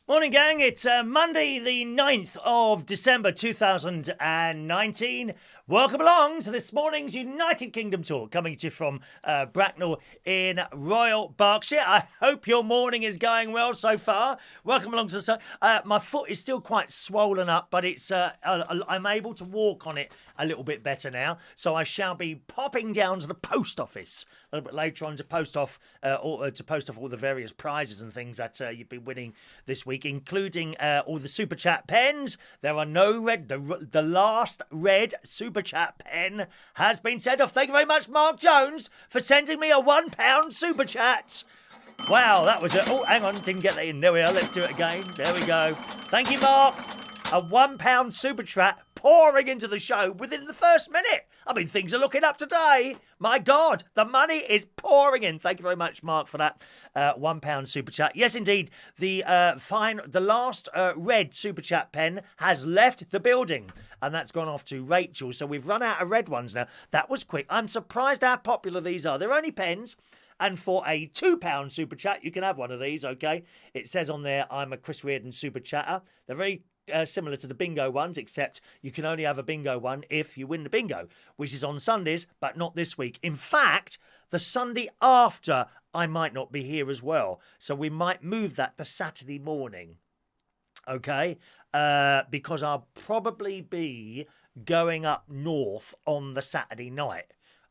Morning, gang. It's Monday, the 9th of December 2019. Welcome along to this morning's United Kingdom talk, coming to you from Bracknell in Royal Berkshire. I hope your morning is going well so far. Welcome along to the... my foot is still quite swollen up, but it's I'm able to walk on it a little bit better now. So I shall be popping down to the post office a little bit later on to post off all the various prizes and things that you've been winning this week, including all the Super Chat pens. There are no red... The last red Super Chat pen has been sent off. Thank you very much, Mark Jones, for sending me a £1 Super Chat. Wow, that was a... Oh, hang on, didn't get that in. There we are. Let's do it again. There we go. Thank you, Mark. A £1 Super Chat pouring into the show within the first minute. I mean, things are looking up today. My God, the money is pouring in. Thank you very much, Mark, for that £1 Super Chat. Yes, indeed, the last red Super Chat pen has left the building, and that's gone off to Rachel. So we've run out of red ones now. That was quick. I'm surprised how popular these are. They're only pens. And for a £2 Super Chat, you can have one of these, okay? It says on there, I'm a Chris Reardon Super Chatter. They're very similar to the bingo ones, except you can only have a bingo one if you win the bingo, which is on Sundays, but not this week. In fact, the Sunday after, I might not be here as well. So we might move that to Saturday morning, okay? Because I'll probably be going up north on the Saturday night.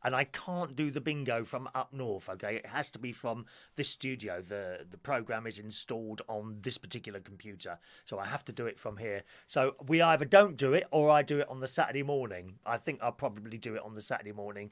And I can't do the bingo from up north, okay? It has to be from this studio. The program is installed on this particular computer, so I have to do it from here. So we either don't do it or I do it on the Saturday morning. I think I'll probably do it on the Saturday morning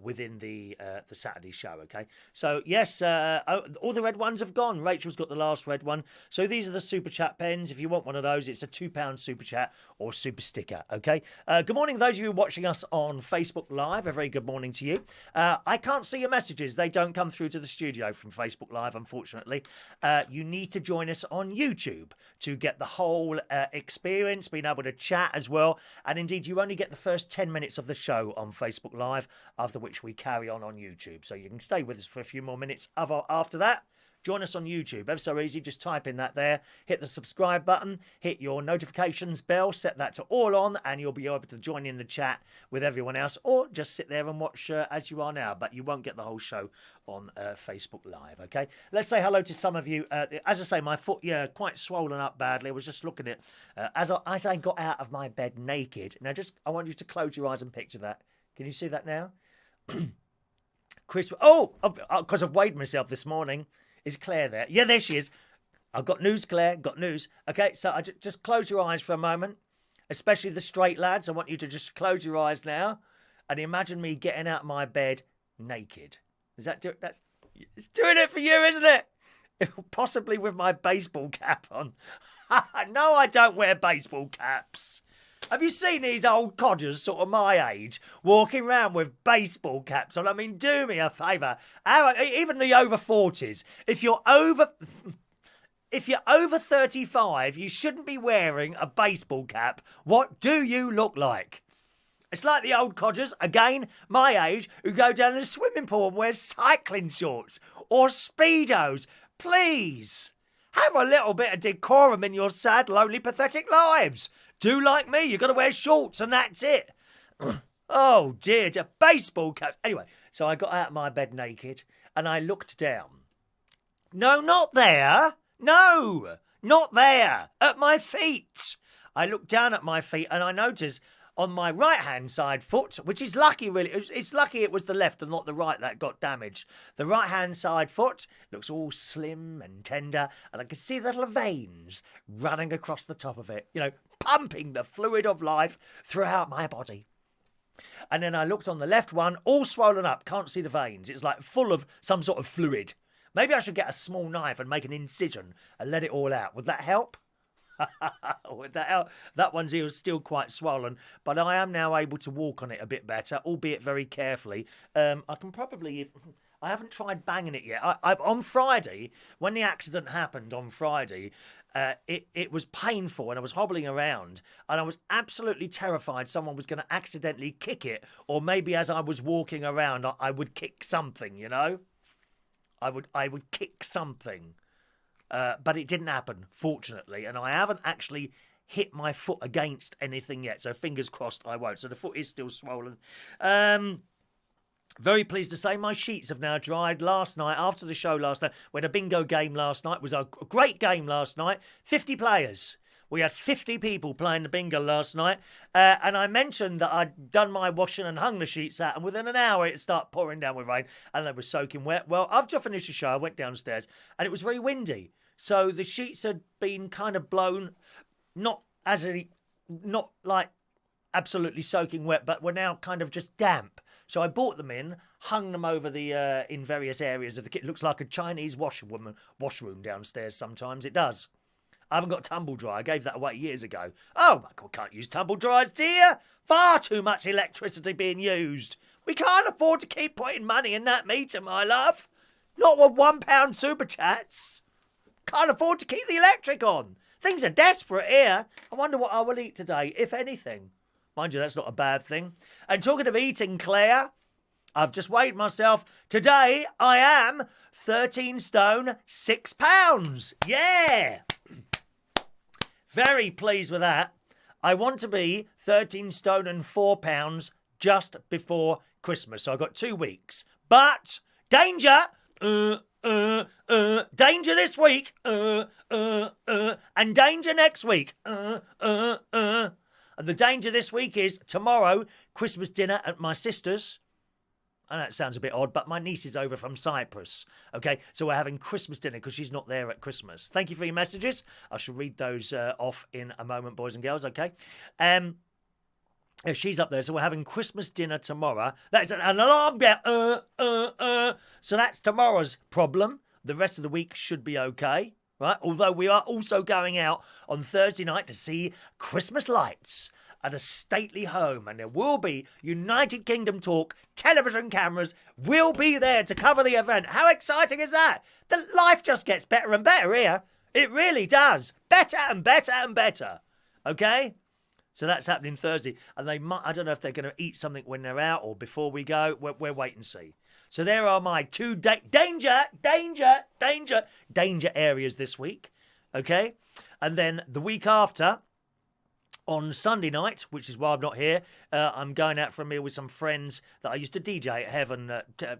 within the Saturday show, okay? So, yes, all the red ones have gone. Rachel's got the last red one. So these are the Super Chat pens. If you want one of those, it's a £2 Super Chat or Super Sticker, okay? Good morning, those of you watching us on Facebook Live. A very good morning to you. I can't see your messages. They don't come through to the studio from Facebook Live, unfortunately. You need to join us on YouTube to get the whole experience, being able to chat as well. And indeed, you only get the first 10 minutes of the show on Facebook Live, after which we carry on YouTube. So you can stay with us for a few more minutes after that. Join us on YouTube. Ever so easy. Just type in that there. Hit the subscribe button. Hit your notifications bell. Set that to all on. And you'll be able to join in the chat with everyone else. Or just sit there and watch as you are now. But you won't get the whole show on Facebook Live. Okay? Let's say hello to some of you. As I say, my foot, quite swollen up badly. I was just looking at as I got out of my bed naked. Now, I want you to close your eyes and picture that. Can you see that now? Chris... Oh! Because I've weighed myself this morning. Is Claire there? Yeah, there she is. I've got news, Claire. Got news. Okay, so just close your eyes for a moment. Especially the straight lads. I want you to just close your eyes now and imagine me getting out of my bed naked. Is that it's doing it for you, isn't it? Possibly with my baseball cap on. No, I don't wear baseball caps. Have you seen these old codgers, sort of my age, walking around with baseball caps on? I mean, do me a favour. Even the over 40s. If you're over 35, you shouldn't be wearing a baseball cap. What do you look like? It's like the old codgers, again, my age, who go down to the swimming pool and wear cycling shorts or Speedos. Please, have a little bit of decorum in your sad, lonely, pathetic lives. Do like me, you've got to wear shorts and that's it. Oh dear, baseball caps. Anyway, so I got out of my bed naked and I looked down. No, not there. No, not there. At my feet. I looked down at my feet and I noticed on my right-hand side foot, which is lucky really, it's lucky it was the left and not the right that got damaged. The right-hand side foot looks all slim and tender and I can see little veins running across the top of it, pumping the fluid of life throughout my body. And then I looked on the left one, all swollen up, can't see the veins. It's like full of some sort of fluid. Maybe I should get a small knife and make an incision and let it all out. Would that help? Would that help? That one's still quite swollen, but I am now able to walk on it a bit better, albeit very carefully. I haven't tried banging it yet. On Friday, when the accident happened on Friday, it was painful and I was hobbling around and I was absolutely terrified someone was going to accidentally kick it, or maybe as I was walking around I would kick something, I would kick something. But it didn't happen, fortunately, and I haven't actually hit my foot against anything yet, so fingers crossed I won't. So the foot is still swollen. Very pleased to say my sheets have now dried. Last night, after the show last night, we had a bingo game last night. It was a great game last night. 50 players. We had 50 people playing the bingo last night. And I mentioned that I'd done my washing and hung the sheets out, and within an hour it started pouring down with rain, and they were soaking wet. Well, after I finished the show, I went downstairs, and it was very windy. So the sheets had been kind of blown, not like absolutely soaking wet, but were now kind of just damp. So I bought them in, hung them over the in various areas of the kit. It looks like a Chinese washroom downstairs sometimes. It does. I haven't got tumble dryer. I gave that away years ago. Oh, my God, can't use tumble dryers, dear. Far too much electricity being used. We can't afford to keep putting money in that meter, my love. Not with £1 super chats. Can't afford to keep the electric on. Things are desperate here. I wonder what I will eat today, if anything. Mind you, that's not a bad thing. And talking of eating, Claire, I've just weighed myself. Today, I am 13 stone, 6 pounds. Yeah! Very pleased with that. I want to be 13 stone and 4 pounds just before Christmas. So I've got 2 weeks. But, danger! Danger this week. And danger next week. And the danger this week is tomorrow, Christmas dinner at my sister's. And that sounds a bit odd, but my niece is over from Cyprus. Okay, so we're having Christmas dinner because she's not there at Christmas. Thank you for your messages. I shall read those off in a moment, boys and girls, okay? She's up there, so we're having Christmas dinner tomorrow. That's an alarm bell. So that's tomorrow's problem. The rest of the week should be okay, right? Although we are also going out on Thursday night to see Christmas lights at a stately home, and there will be United Kingdom Talk television cameras will be there to cover the event. How exciting is that? The life just gets better and better here. It really does. Better and better and better. Okay? So that's happening Thursday. And they might, I don't know if they're going to eat something when they're out or before we go. We'll wait and see. So there are my two danger areas this week. Okay? And then the week after, on Sunday night, which is why I'm not here, I'm going out for a meal with some friends that I used to DJ at Heaven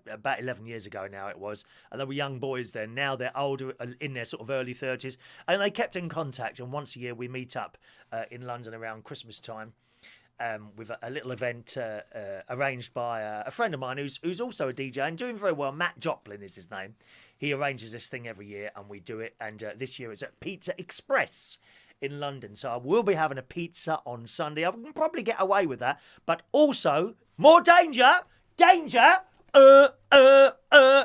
about 11 years ago now it was. And they were young boys then. Now they're older, in their sort of early 30s. And they kept in contact. And once a year we meet up in London around Christmas time with a little event arranged by a friend of mine who's also a DJ and doing very well. Matt Joplin is his name. He arranges this thing every year and we do it. And this year it's at Pizza Express in London. So I will be having a pizza on Sunday. I can probably get away with that. But also, more danger! Danger!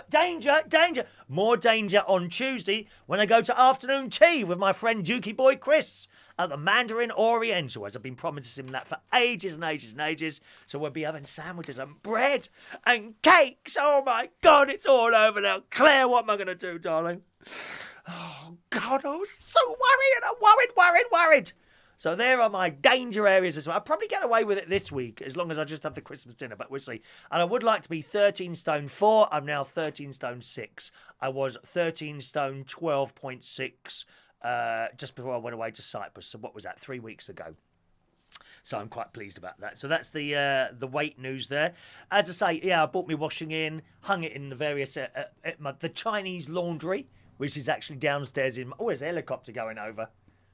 Danger! More danger on Tuesday when I go to afternoon tea with my friend Dukey Boy Chris at the Mandarin Oriental, as I've been promising him that for ages and ages and ages. So we'll be having sandwiches and bread and cakes. Oh my God, it's all over now. Claire, what am I going to do, darling? Oh, God, I was so worried. So there are my danger areas as well. I'll probably get away with it this week as long as I just have the Christmas dinner, but we'll see. And I would like to be 13 stone 4. I'm now 13 stone 6. I was 13 stone 12.6 just before I went away to Cyprus. So what was that, 3 weeks ago? So I'm quite pleased about that. So that's the weight news there. As I say, yeah, I bought my washing in, hung it in the various, the Chinese laundry, which is actually downstairs in... Oh, there's a helicopter going over.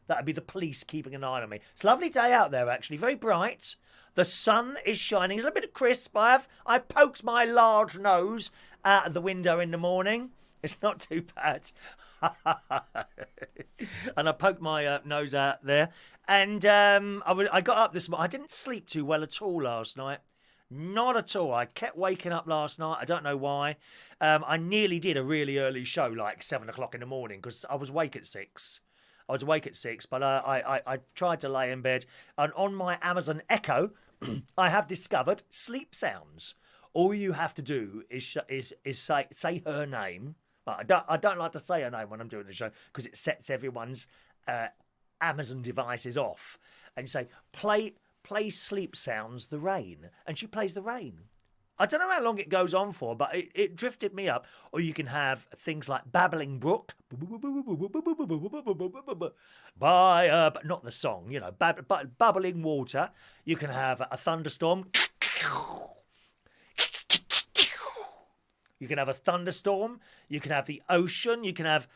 That'd be the police keeping an eye on me. It's a lovely day out there, actually. Very bright. The sun is shining. There's a bit of crisp. I poked my large nose out of the window in the morning. It's not too bad. And I poked my nose out there. And I got up this morning. I didn't sleep too well at all last night. Not at all. I kept waking up last night. I don't know why. I nearly did a really early show, like 7 o'clock in the morning, because I was awake at 6. But I tried to lay in bed. And on my Amazon Echo, I have discovered sleep sounds. All you have to do is say her name. I don't like to say her name when I'm doing the show because it sets everyone's Amazon devices off. And you say, play sleep sounds, the rain. And she plays the rain. I don't know how long it goes on for, but it drifted me up. Or you can have things like Babbling Brook. Not the song, you know, bubbling water. You can have a thunderstorm. You can have a thunderstorm. You can have the ocean. You can have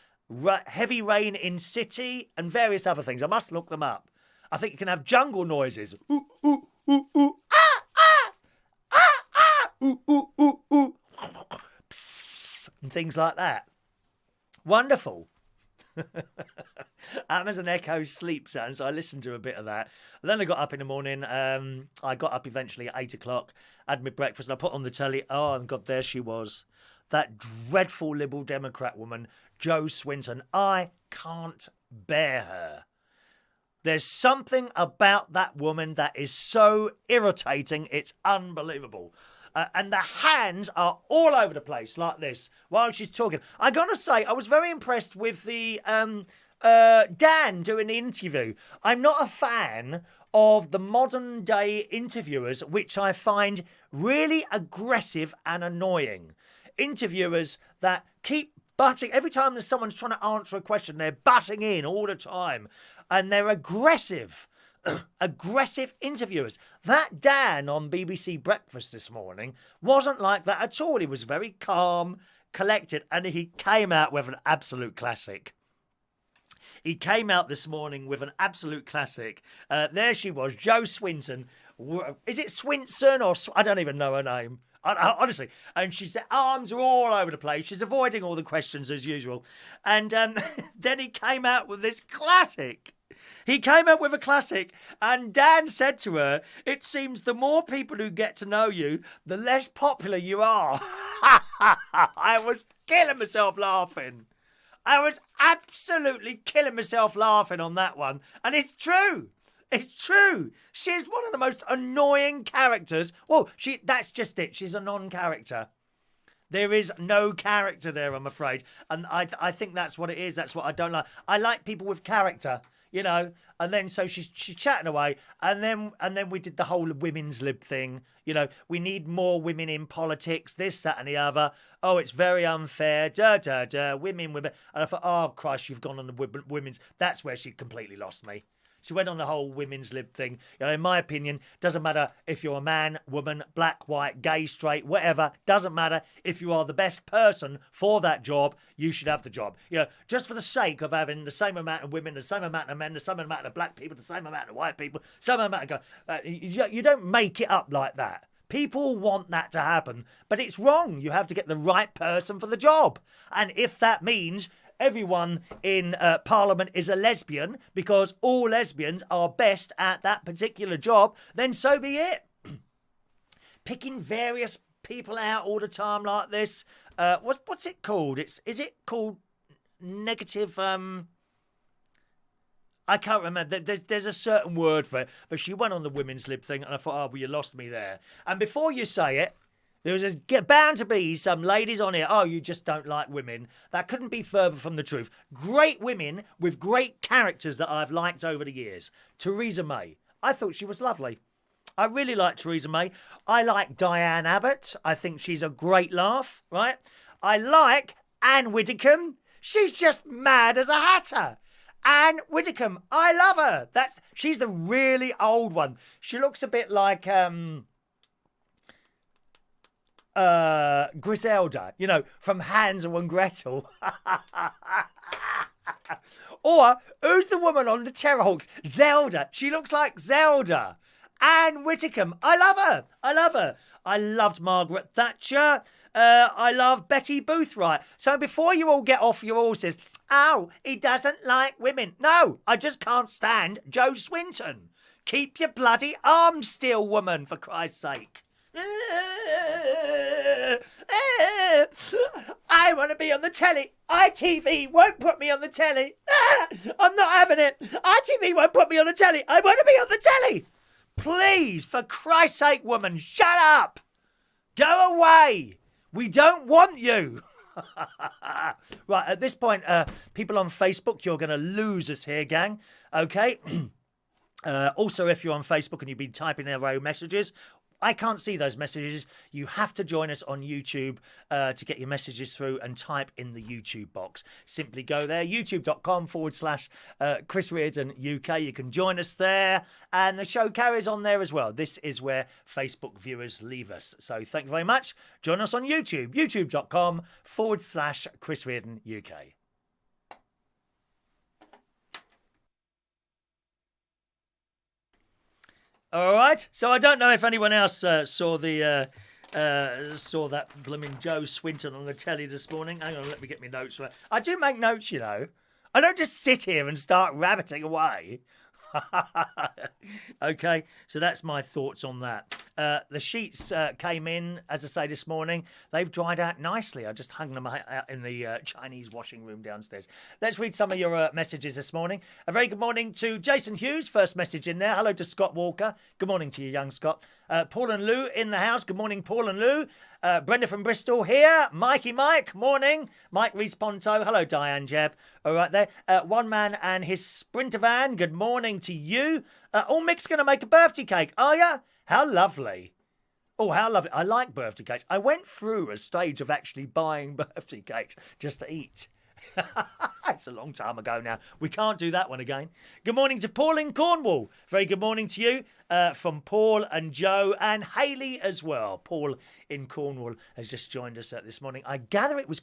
heavy rain in city and various other things. I must look them up. I think you can have jungle noises. Ooh, ooh, ooh, ooh. Ooh, ooh, ooh, ooh. Psst, and things like that. Wonderful. Amazon Echo sleep sound, so I listened to a bit of that. And then I got up in the morning. I got up eventually at 8 o'clock, had my breakfast, and I put on the telly. Oh, and God, there she was. That dreadful Liberal Democrat woman, Jo Swinson. I can't bear her. There's something about that woman that is so irritating, it's unbelievable. And the hands are all over the place like this while she's talking. I gotta say, I was very impressed with the Dan doing the interview. I'm not a fan of the modern day interviewers, which I find really aggressive and annoying. Interviewers that keep butting, every time someone's trying to answer a question, they're butting in all the time. And they're aggressive. Aggressive interviewers. That Dan on BBC Breakfast this morning wasn't like that at all. He was very calm, collected, and he came out with an absolute classic. He came out this morning with an absolute classic. There she was, Jo Swinson. Is it Swinson or... I don't even know her name. Honestly. And she's arms are all over the place. She's avoiding all the questions as usual. And then he came out with this classic. He came up with a classic, and Dan said to her, "It seems the more people who get to know you, the less popular you are." I was killing myself laughing. I was absolutely killing myself laughing on that one. And it's true. It's true. She's one of the most annoying characters. Well, that's just it. She's a non-character. There is no character there, I'm afraid. And I think that's what it is. That's what I don't like. I like people with character. You know, and then so she's chatting away, and then we did the whole women's lib thing. You know, we need more women in politics, this, that, and the other. Oh, it's very unfair. Women. And I thought, oh Christ, you've gone on the women's. That's where she completely lost me. She went on the whole women's lib thing. You know, in my opinion, doesn't matter if you're a man, woman, black, white, gay, straight, whatever. Doesn't matter. If you are the best person for that job, you should have the job. You know, just for the sake of having the same amount of women, the same amount of men, the same amount of black people, the same amount of white people, same amount of... you don't make it up like that. People want that to happen, but it's wrong. You have to get the right person for the job. And if that means... everyone in Parliament is a lesbian because all lesbians are best at that particular job, then so be it. Picking various people out all the time like this. What's it called? Is it called negative? I can't remember. There's a certain word for it. But she went on the women's lib thing, and I thought, oh, well, you lost me there. And before you say it, there's bound to be some ladies on here, oh, you just don't like women. That couldn't be further from the truth. Great women with great characters that I've liked over the years. Theresa May. I thought she was lovely. I really like Theresa May. I like Diane Abbott. I think she's a great laugh, right? I like Anne Widdecombe. She's just mad as a hatter. Anne Widdecombe. I love her. She's the really old one. She looks a bit like... Griselda, you know, from Hansel and Gretel. Or, who's the woman on the Terrorhawks? Zelda. She looks like Zelda. Anne Widdecombe. I love her. I loved Margaret Thatcher. I love Betty Boothright. So before you all get off your horses, oh, he doesn't like women. No, I just can't stand Jo Swinson. Keep your bloody arms still, woman, for Christ's sake. I want to be on the telly. ITV won't put me on the telly. I'm not having it. ITV won't put me on the telly. I want to be on the telly. Please, for Christ's sake, woman, shut up. Go away. We don't want you. Right, at this point, people on Facebook, you're going to lose us here, gang. Okay? Also, if you're on Facebook and you've been typing their own messages, I can't see those messages. You have to join us on YouTube to get your messages through and type in the YouTube box. Simply go there, youtube.com/Chris Reardon UK. You can join us there, and the show carries on there as well. This is where Facebook viewers leave us. So thank you very much. Join us on YouTube, youtube.com/Chris Reardon UK. All right. So I don't know if anyone else saw that blooming Jo Swinson on the telly this morning. Hang on, let me get my notes right. I do make notes, you know. I don't just sit here and start rabbiting away. Okay, so that's my thoughts on that. The sheets came in, as I say, this morning. They've dried out nicely. I just hung them out in the Chinese washing room downstairs. Let's read some of your messages this morning. A very good morning to Jason Hughes, first message in there. Hello to Scott Walker. Good morning to you, young Scott. Paul and Lou in the house. Good morning, Paul and Lou. Brenda from Bristol here. Mikey Mike, morning. Mike Reese Ponto. Hello, Diane Jeb. All right there. One man and his Sprinter van. Good morning to you. All Mick's going to make a birthday cake. Are ya? How lovely. Oh, how lovely. I like birthday cakes. I went through a stage of actually buying birthday cakes just to eat. It's a long time ago now. We can't do that one again. Good morning to Paul in Cornwall. Very good morning to you from Paul and Joe and Hayley as well. Paul in Cornwall has just joined us this morning. I gather it was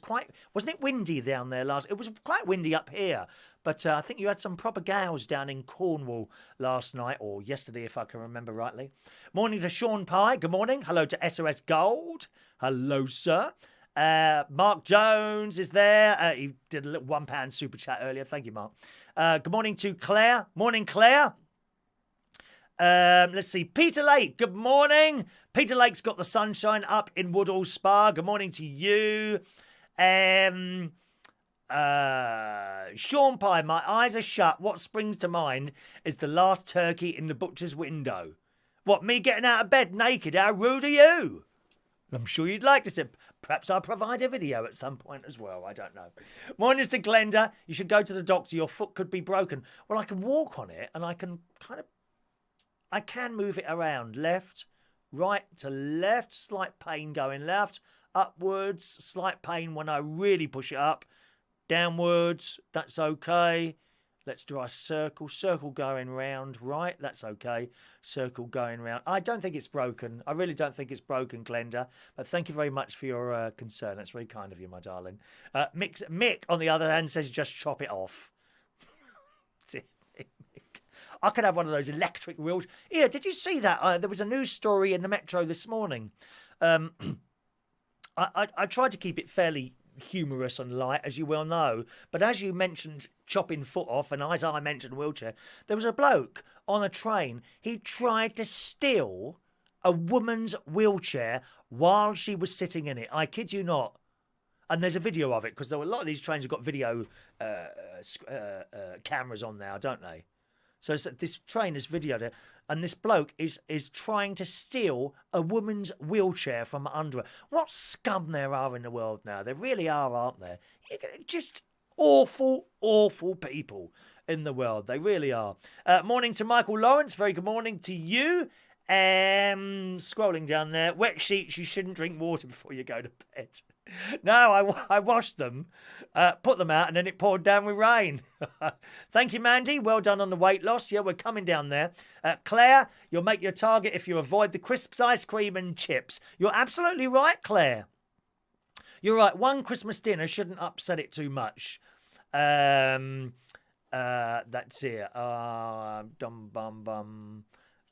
wasn't it windy down there last? It was quite windy up here. But I think you had some proper gales down in Cornwall last night or yesterday, if I can remember rightly. Morning to Sean Pye. Good morning. Hello to SOS Gold. Hello, sir. Mark Jones is there. He did a little £1 super chat earlier. Thank you, Mark. Good morning to Claire. Morning, Claire. Let's see. Peter Lake. Good morning. Peter Lake's got the sunshine up in Woodall Spa. Good morning to you. Sean Pye, my eyes are shut. What springs to mind is the last turkey in the butcher's window. What, me getting out of bed naked? How rude are you? I'm sure you'd like to see. Perhaps I'll provide a video at some point as well. I don't know. Morning to Glenda. You should go to the doctor. Your foot could be broken. Well, I can walk on it and I can move it around. Left, right to left. Slight pain going left. Upwards. Slight pain when I really push it up. Downwards. That's okay. Let's draw a circle. Circle going round. Right. That's okay. Circle going round. I don't think it's broken. I really don't think it's broken, Glenda. But thank you very much for your concern. That's very kind of you, my darling. Mick, on the other hand, says just chop it off. I could have one of those electric wheels. Yeah, did you see that? There was a news story in the Metro this morning. I tried to keep it fairly humorous and light, as you well know, but as you mentioned chopping foot off and as I mentioned wheelchair, there was a bloke on a train. He tried to steal a woman's wheelchair while she was sitting in it. I kid you not. And there's a video of it because a lot of these trains have got video cameras on now, don't they? So this train has videoed it, and this bloke is trying to steal a woman's wheelchair from under her. What scum there are in the world now. There really are, aren't there? Just awful, awful people in the world. They really are. Morning to Michael Lawrence. Very good morning to you. Scrolling down there. Wet sheets, you shouldn't drink water before you go to bed. No, I washed them, put them out, and then it poured down with rain. Thank you, Mandy. Well done on the weight loss. Yeah, we're coming down there. Claire, you'll make your target if you avoid the crisps, ice cream and chips. You're absolutely right, Claire. You're right. One Christmas dinner shouldn't upset it too much. That's it.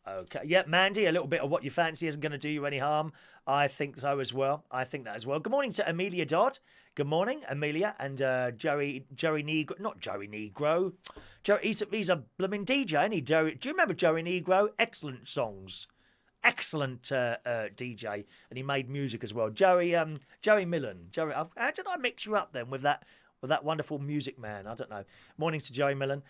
Okay. Yeah, Mandy, a little bit of what you fancy isn't going to do you any harm. I think so as well. I think that as well. Good morning to Amelia Dodd. Good morning, Amelia and Joey Negro. Not Joey Negro. He's a blooming DJ, isn't he? Do you remember Joey Negro? Excellent songs. Excellent DJ. And he made music as well. Joey Millen. How did I mix you up then with that wonderful music man? I don't know. Morning to Joey Millen.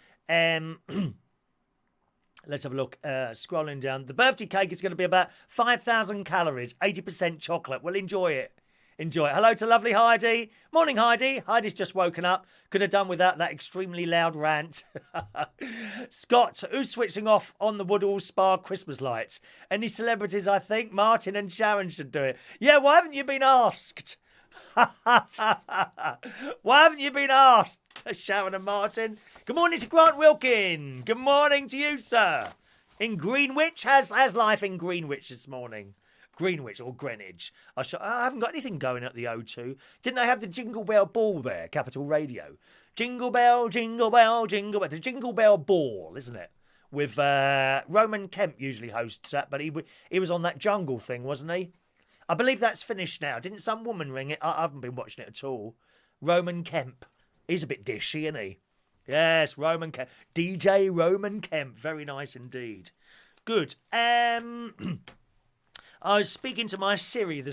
Let's have a look. Scrolling down. The birthday cake is going to be about 5,000 calories, 80% chocolate. Well, enjoy it. Enjoy it. Hello to lovely Heidi. Morning, Heidi. Heidi's just woken up. Could have done without that extremely loud rant. Scott, who's switching off on the Woodall Spa Christmas lights? Any celebrities, I think? Martin and Sharon should do it. Yeah, why haven't you been asked? Why haven't you been asked, Sharon and Martin? Good morning to Grant Wilkin. Good morning to you, sir. In Greenwich? How's life in Greenwich this morning? Greenwich or Greenwich. I haven't got anything going at the O2. Didn't they have the Jingle Bell Ball there, Capital Radio? Jingle Bell, Jingle Bell, Jingle Bell. The Jingle Bell Ball, isn't it? With Roman Kemp usually hosts that, but he was on that jungle thing, wasn't he? I believe that's finished now. Didn't some woman ring it? I haven't been watching it at all. Roman Kemp. He's a bit dishy, isn't he? Yes, Roman Kemp. DJ Roman Kemp. Very nice indeed. Good. I was speaking to my Siri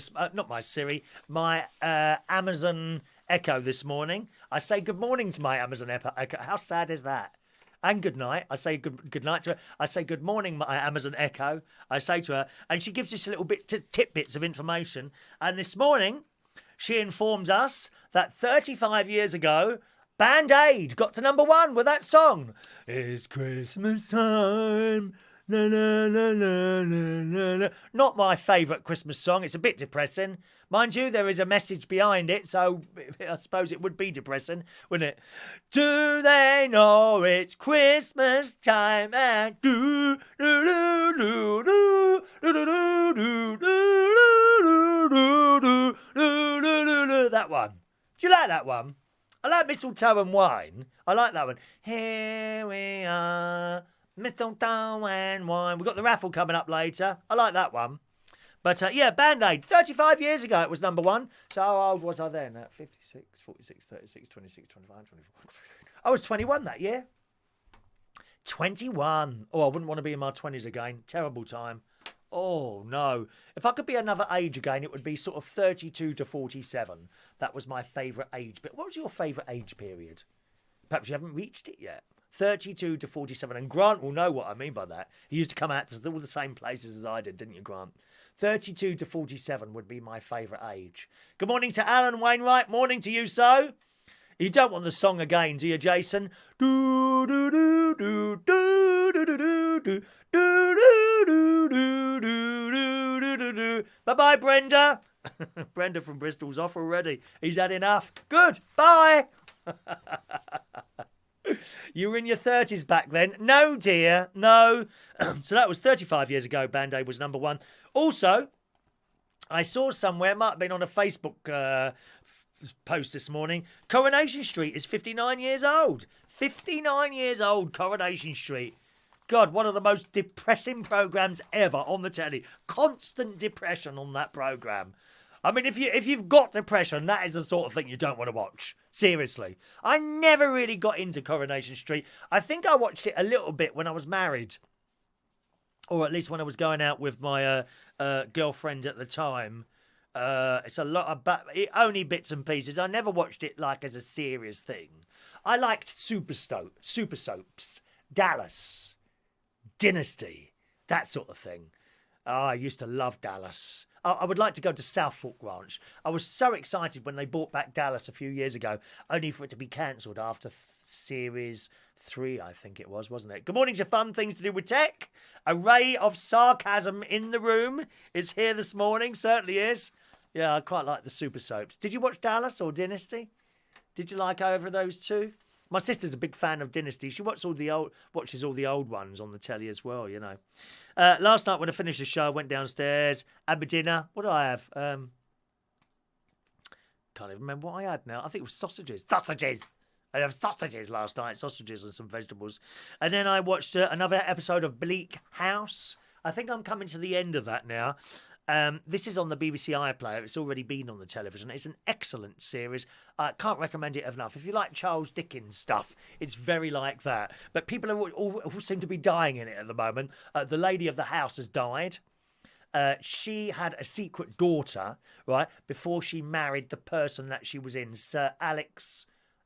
my Amazon Echo this morning. I say good morning to my Amazon Echo. How sad is that? And good night. I say good night to her. I say good morning, my Amazon Echo. I say to her, and she gives us a little bit tidbits of information. And this morning, she informs us that 35 years ago, Band Aid got to #1 with that song. It's Christmas time. La, la, la, la, la, la. Not my favourite Christmas song. It's a bit depressing. Mind you, there is a message behind it, so I suppose it would be depressing, wouldn't it? Do they know it's Christmas time and do do do do do do do do do do do. That one. Do you like that one? I like Mistletoe and Wine. I like that one. Here we are. Mistletoe and Wine. We've got the raffle coming up later. I like that one. But yeah, Band Aid. 35 years ago it was #1. So how old was I then? 56, 46, 36, 26, 25, 24. I was 21 that year. 21. Oh, I wouldn't want to be in my 20s again. Terrible time. Oh, no. If I could be another age again, it would be sort of 32 to 47. That was my favourite age. But what was your favourite age period? Perhaps you haven't reached it yet. 32 to 47. And Grant will know what I mean by that. He used to come out to all the same places as I did, didn't you, Grant? 32 to 47 would be my favourite age. Good morning to Alan Wainwright. Morning to you, so. You don't want the song again, do you, Jason? Do do do do do do do do do do do do do do do. Bye bye, Brenda. Brenda from Bristol's off already. He's had enough. Good. Bye. You were in your 30s back then. No, dear. No. So that was 35 years ago. Band Aid was #1. Also, I saw somewhere, it might have been on a Facebook post this morning, Coronation Street is 59 years old. 59 years old, Coronation Street. God, one of the most depressing programmes ever on the telly. Constant depression on that programme. I mean, if you've got depression, that is the sort of thing you don't want to watch. Seriously. I never really got into Coronation Street. I think I watched it a little bit when I was married. Or at least when I was going out with my girlfriend at the time. It's a lot of only bits and pieces. I never watched it like as a serious thing. I liked super soaps, Dallas, Dynasty, that sort of thing. I used to love Dallas. I would like to go to South Fork Ranch. I was so excited when they brought back Dallas a few years ago, only for it to be cancelled after series 3, I think it was, wasn't it? Good morning to Fun Things to Do with Tech. A ray of sarcasm in the room is here this morning, certainly is. Yeah, I quite like the super soaps. Did you watch Dallas or Dynasty? Did you like either of those two? My sister's a big fan of Dynasty. She watches all the old ones on the telly as well, you know. Last night when I finished the show, I went downstairs, had my dinner. What do I have? Can't even remember what I had now. I think it was sausages. I had sausages last night, sausages and some vegetables. And then I watched another episode of Bleak House. I think I'm coming to the end of that now. This is on the BBC iPlayer. It's already been on the television. It's an excellent series. I can't recommend it enough. If you like Charles Dickens stuff, it's very like that. But people all seem to be dying in it at the moment. The lady of the house has died. She had a secret daughter, right, before she married the person that she was in, Sir Alex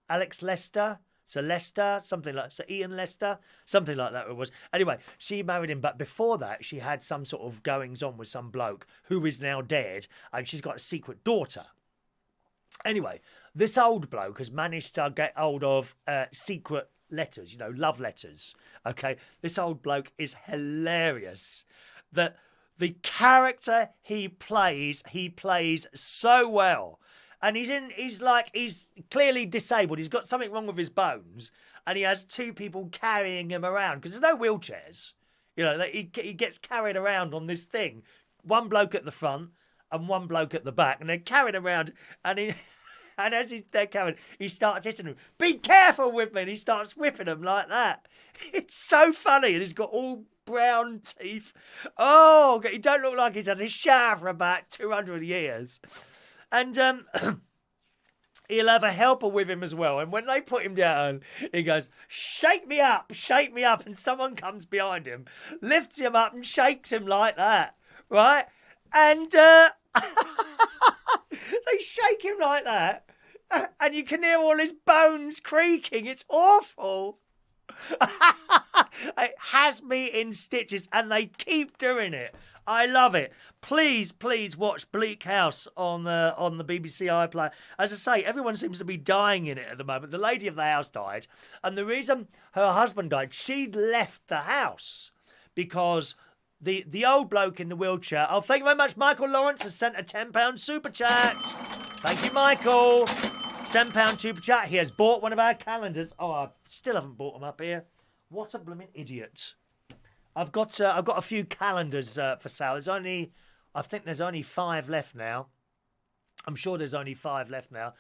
Lester. Sir Lester, Sir Ian Lester, something like that it was. Anyway, she married him, but before that, she had some sort of goings on with some bloke who is now dead, and she's got a secret daughter. Anyway, this old bloke has managed to get hold of secret letters, love letters. Okay, this old bloke is hilarious. The character he plays so well. And he's clearly disabled. He's got something wrong with his bones. And he has two people carrying him around because there's no wheelchairs. He gets carried around on this thing. One bloke at the front and one bloke at the back. And they're carried around and and as they're carried, he starts hitting them. Be careful with me. And he starts whipping them like that. It's so funny. And he's got all brown teeth. Oh, he don't look like he's had a shower for about 200 years. And he'll have a helper with him as well. And when they put him down, he goes, shake me up. And someone comes behind him, lifts him up and shakes him like that. Right? And they shake him like that. And you can hear all his bones creaking. It's awful. It has me in stitches, and they keep doing it. I love it. Please watch Bleak House on the BBC iPlayer. As I say, everyone seems to be dying in it at the moment. The lady of the house died, and the reason her husband died, she'd left the house because the old bloke in the wheelchair. Oh, thank you very much. Michael Lawrence has sent a £10 super chat. Thank you, Michael. £10 super chat. He has bought one of our calendars. Oh, I still haven't bought them up here. What a blooming idiot! I've got a few calendars for sale. I think there's only 5 left now. I'm sure there's only 5 left now.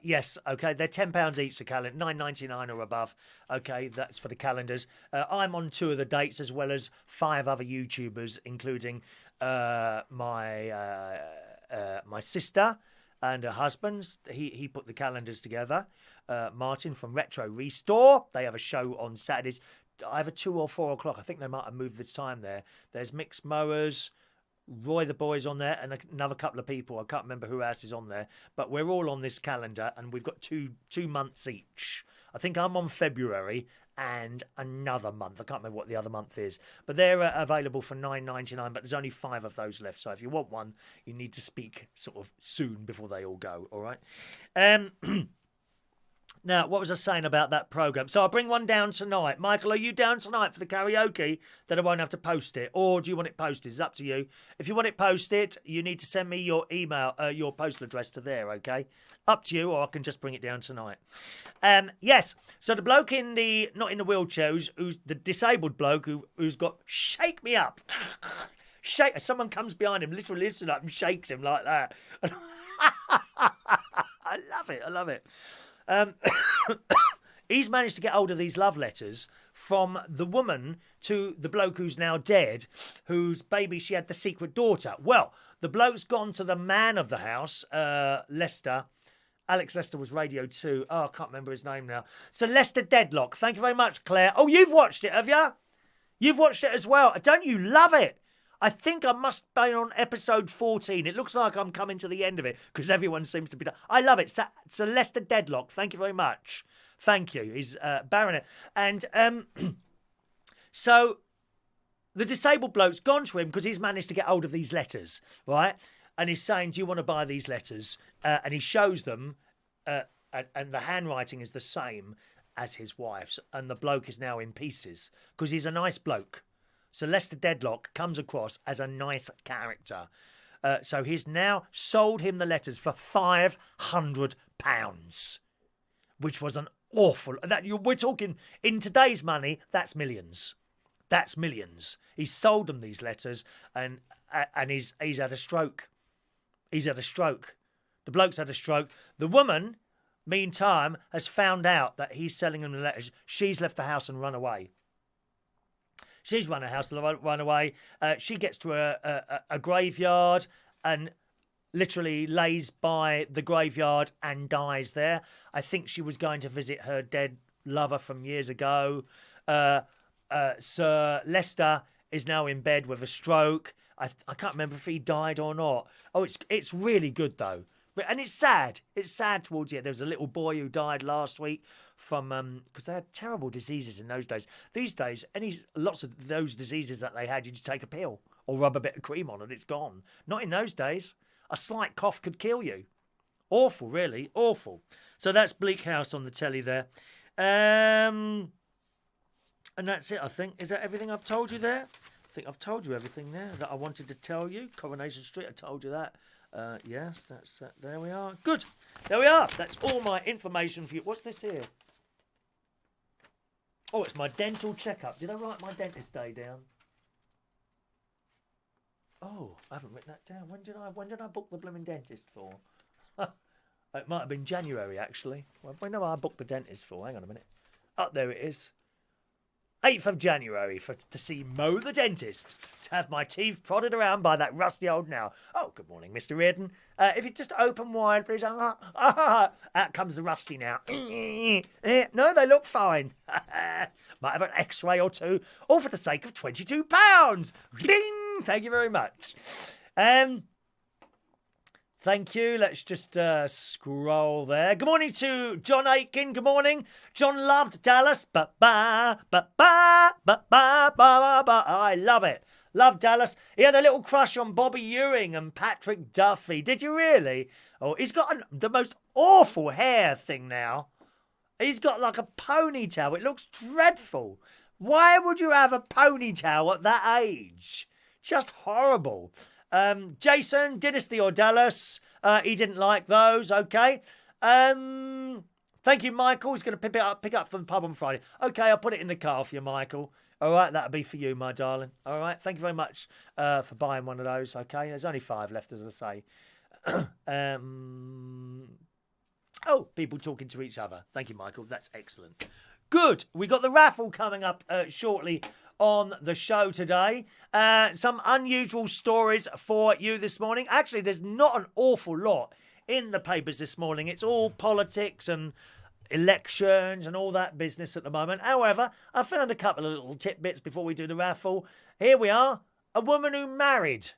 Yes, okay, they're £10 each. The calendar, $9.99 or above. Okay, that's for the calendars. I'm on 2 of the dates as well as 5 other YouTubers, including my sister and her husband. He put the calendars together. Martin from Retro Restore. They have a show on Saturdays, either 2 or 4 o'clock. I think they might have moved the time there. There's Mixed Mowers, Roy the Boy's on there, and another couple of people. I can't remember who else is on there. But we're all on this calendar, and we've got two months each. I think I'm on February and another month. I can't remember what the other month is. But they're available for $9.99, but there's only 5 of those left. So if you want one, you need to speak sort of soon before they all go, all right? Now, what was I saying about that programme? So I'll bring one down tonight. Michael, are you down tonight for the karaoke? Then I won't have to post it. Or do you want it posted? It's up to you. If you want it posted, you need to send me your email, your postal address to there, okay? Up to you, or I can just bring it down tonight. Yes, so the bloke not in the wheelchair, who's the disabled bloke who's got shake me up. Someone comes behind him, literally lifts him up and shakes him like that. I love it. He's managed to get hold of these love letters from the woman to the bloke who's now dead, whose baby she had the secret daughter. Well, the bloke's gone to the man of the house, Lester. Alex Lester was Radio 2. Oh, I can't remember his name now. So Lester Deadlock. Thank you very much, Claire. Oh, you've watched it, have you? You've watched it as well. Don't you love it? I think I must be on episode 14. It looks like I'm coming to the end of it because everyone seems to be done. I love it. So Lester Deadlock, thank you very much. Thank you. He's Baronet. And so the disabled bloke's gone to him because he's managed to get hold of these letters, right? And he's saying, do you want to buy these letters? And he shows them, and the handwriting is the same as his wife's. And the bloke is now in pieces because he's a nice bloke. So Lester Deadlock comes across as a nice character. So he's now sold him the letters for £500, which was an awful... We're talking, in today's money, that's millions. That's millions. He's sold them these letters, and he's had a stroke. He's had a stroke. The bloke's had a stroke. The woman, meantime, has found out that he's selling them the letters. She's left the house and run away. She's run a house and run away. She gets to a graveyard and literally lays by the graveyard and dies there. I think she was going to visit her dead lover from years ago. Sir Lester is now in bed with a stroke. I can't remember if he died or not. Oh, it's really good though. And it's sad. It's sad towards the end. There was a little boy who died last week from because they had terrible diseases in those days. These days, lots of those diseases that they had, you just take a pill or rub a bit of cream on and it's gone. Not in those days. A slight cough could kill you. Awful, really. Awful. So that's Bleak House on the telly there. And that's it, I think. Is that everything I've told you there? I think I've told you everything there that I wanted to tell you. Coronation Street, I told you that. Yes, that's there we are. Good. There we are. That's all my information for you. What's this here? Oh, it's my dental checkup. Did I write my dentist day down? Oh, I haven't written that down. When did I book the blooming dentist for? It might have been January, actually. When did I book the dentist for? Hang on a minute. Oh, there it is. 8th of January to see Mo the dentist, to have my teeth prodded around by that rusty old now. Oh, good morning, Mr. Reardon. If you just open wide, please. Out comes the rusty now. No, they look fine. Might have an X-ray or two, all for the sake of £22. Ding! Thank you very much. Thank you. Let's just scroll there. Good morning to John Aitken. Good morning. John loved Dallas. I love it. Love Dallas. He had a little crush on Bobby Ewing and Patrick Duffy. Did you really? Oh, he's got the most awful hair thing now. He's got like a ponytail. It looks dreadful. Why would you have a ponytail at that age? Just horrible. Jason, Dynasty or Dallas? He didn't like those. Okay. Thank you, Michael. He's going to pick up from the pub on Friday. Okay, I'll put it in the car for you, Michael. All right, that'll be for you, my darling. All right, thank you very much for buying one of those. Okay, there's only 5 left, as I say. Oh, people talking to each other. Thank you, Michael. That's excellent. Good. We got the raffle coming up shortly on the show today. Some unusual stories for you this morning. Actually, there's not an awful lot in the papers this morning. It's all politics and elections and all that business at the moment. However, I found a couple of little tidbits before we do the raffle. Here we are. A woman who married.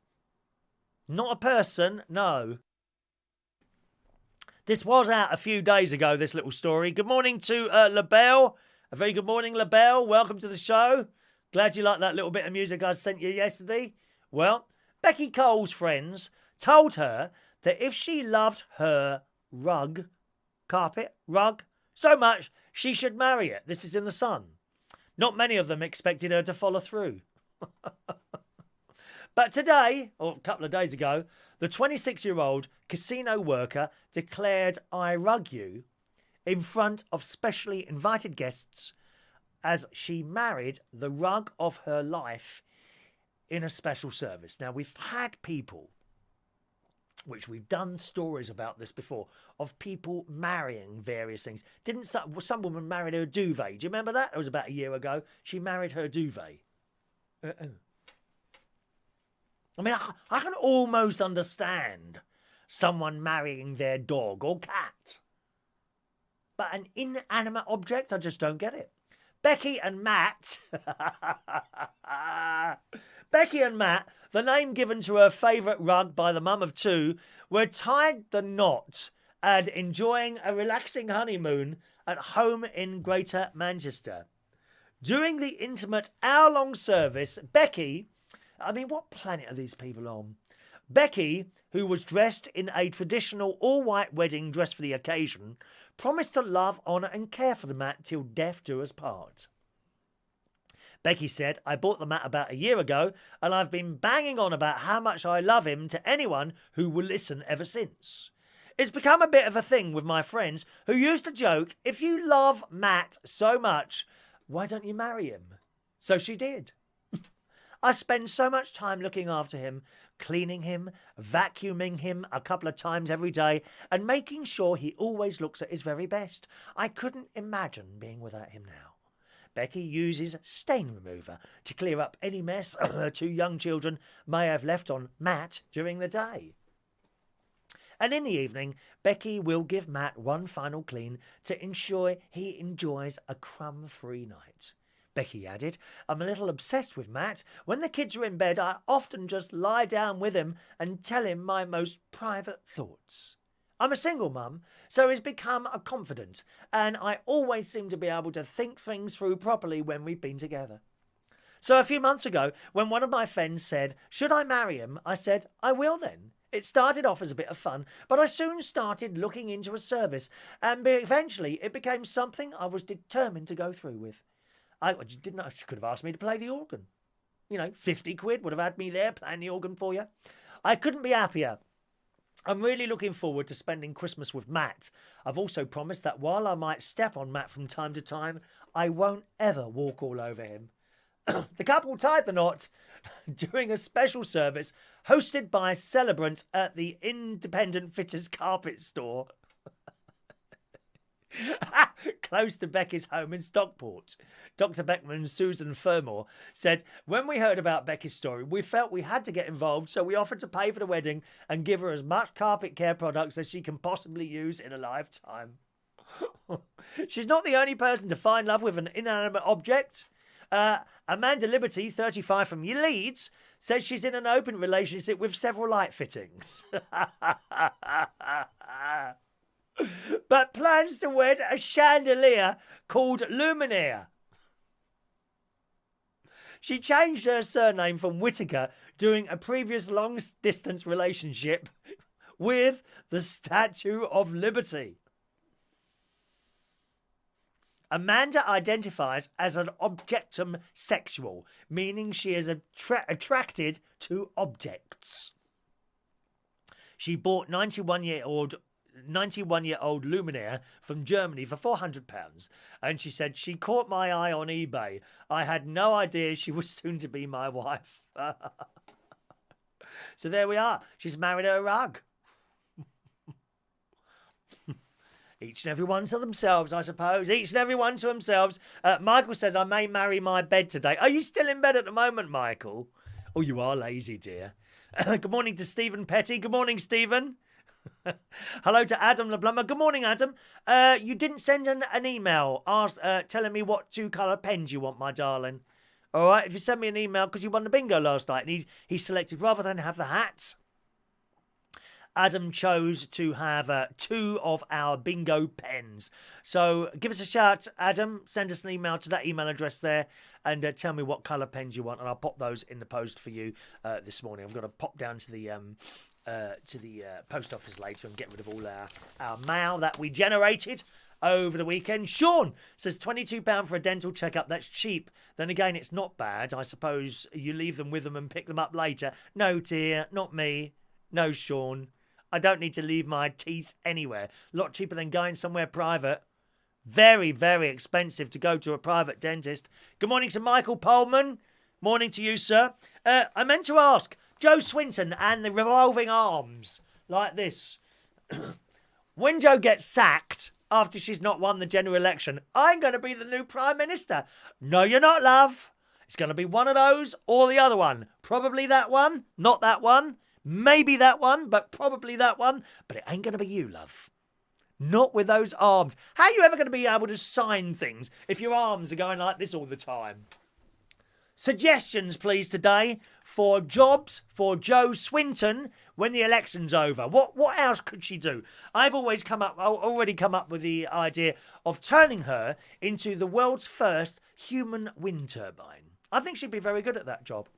Not a person, no. This was out a few days ago, this little story. Good morning to LaBelle. A very good morning, LaBelle. Welcome to the show. Glad you liked that little bit of music I sent you yesterday. Well, Becky Cole's friends told her that if she loved her rug so much, she should marry it. This is in the Sun. Not many of them expected her to follow through. But today, or a couple of days ago, the 26-year-old casino worker declared I rug you in front of specially invited guests as she married the rug of her life in a special service. Now, we've had people, which we've done stories about this before, of people marrying various things. Didn't some woman marry her duvet? Do you remember that? It was about a year ago. She married her duvet. I mean, I can almost understand someone marrying their dog or cat. But an inanimate object, I just don't get it. Becky and Matt, the name given to her favourite rug by the mum of 2, were tied the knot and enjoying a relaxing honeymoon at home in Greater Manchester. During the intimate hour-long service, Becky, I mean, what planet are these people on? Becky, who was dressed in a traditional all-white wedding dress for the occasion, promised to love, honour and care for the Matt till death do us part. Becky said, I bought the Matt about a year ago and I've been banging on about how much I love him to anyone who will listen ever since. It's become a bit of a thing with my friends who used to joke, if you love Matt so much, why don't you marry him? So she did. I spend so much time looking after him, cleaning him, vacuuming him a couple of times every day, and making sure he always looks at his very best. I couldn't imagine being without him now. Becky uses stain remover to clear up any mess her 2 young children may have left on Matt during the day. And in the evening, Becky will give Matt one final clean to ensure he enjoys a crumb-free night. Becky added, I'm a little obsessed with Matt. When the kids are in bed, I often just lie down with him and tell him my most private thoughts. I'm a single mum, so he's become a confidant, and I always seem to be able to think things through properly when we've been together. So a few months ago, when one of my friends said, should I marry him? I said, I will then. It started off as a bit of fun, but I soon started looking into a service, and eventually it became something I was determined to go through with. I just didn't know. She could have asked me to play the organ. 50 quid would have had me there playing the organ for you. I couldn't be happier. I'm really looking forward to spending Christmas with Matt. I've also promised that while I might step on Matt from time to time, I won't ever walk all over him. The couple tied the knot during a special service hosted by a celebrant at the Independent Fitters Carpet Store close to Becky's home in Stockport. Dr. Beckman's Susan Fermor said, "When we heard about Becky's story, we felt we had to get involved, so we offered to pay for the wedding and give her as much carpet care products as she can possibly use in a lifetime." She's not the only person to find love with an inanimate object. Amanda Liberty, 35 from Leeds, says she's in an open relationship with several light fittings. But plans to wed a chandelier called Luminaire. She changed her surname from Whittaker during a previous long-distance relationship with the Statue of Liberty. Amanda identifies as an objectum sexual, meaning she is attracted to objects. She bought 91-year-old Luminaire from Germany for £400, and she said, "She caught my eye on eBay. I had no idea she was soon to be my wife." So there we are. She's married her rug. Each and every one to themselves, I suppose. Each and every one to themselves. Michael says, "I may marry my bed today." Are you still in bed at the moment, Michael? Oh, you are lazy, dear. Good morning to Stephen Petty. Good morning, Stephen. Hello to Adam LeBlummer. Good morning, Adam. You didn't send an email telling me what 2-colour pens you want, my darling. All right, if you send me an email, because you won the bingo last night, and he selected, rather than have the hats, Adam chose to have 2 of our bingo pens. So give us a shout, Adam. Send us an email to that email address there and tell me what colour pens you want, and I'll pop those in the post for you this morning. I've got to pop down to the post office later and get rid of all our mail that we generated over the weekend. Sean says £22 for a dental checkup. That's cheap. Then again, it's not bad. I suppose you leave them with them and pick them up later. No, dear, not me. No, Sean. I don't need to leave my teeth anywhere. A lot cheaper than going somewhere private. Very, very expensive to go to a private dentist. Good morning to Michael Pullman. Morning to you, sir. I meant to ask, Jo Swinson and the revolving arms, like this. When Jo gets sacked after she's not won the general election, I'm going to be the new Prime Minister. No, you're not, love. It's going to be one of those or the other one. Probably that one, not that one. Maybe that one, but probably that one. But it ain't going to be you, love. Not with those arms. How are you ever going to be able to sign things if your arms are going like this all the time? Suggestions, please, today for jobs for Jo Swinson when the election's over. What else could she do? I've already come up with the idea of turning her into the world's first human wind turbine. I think she'd be very good at that job.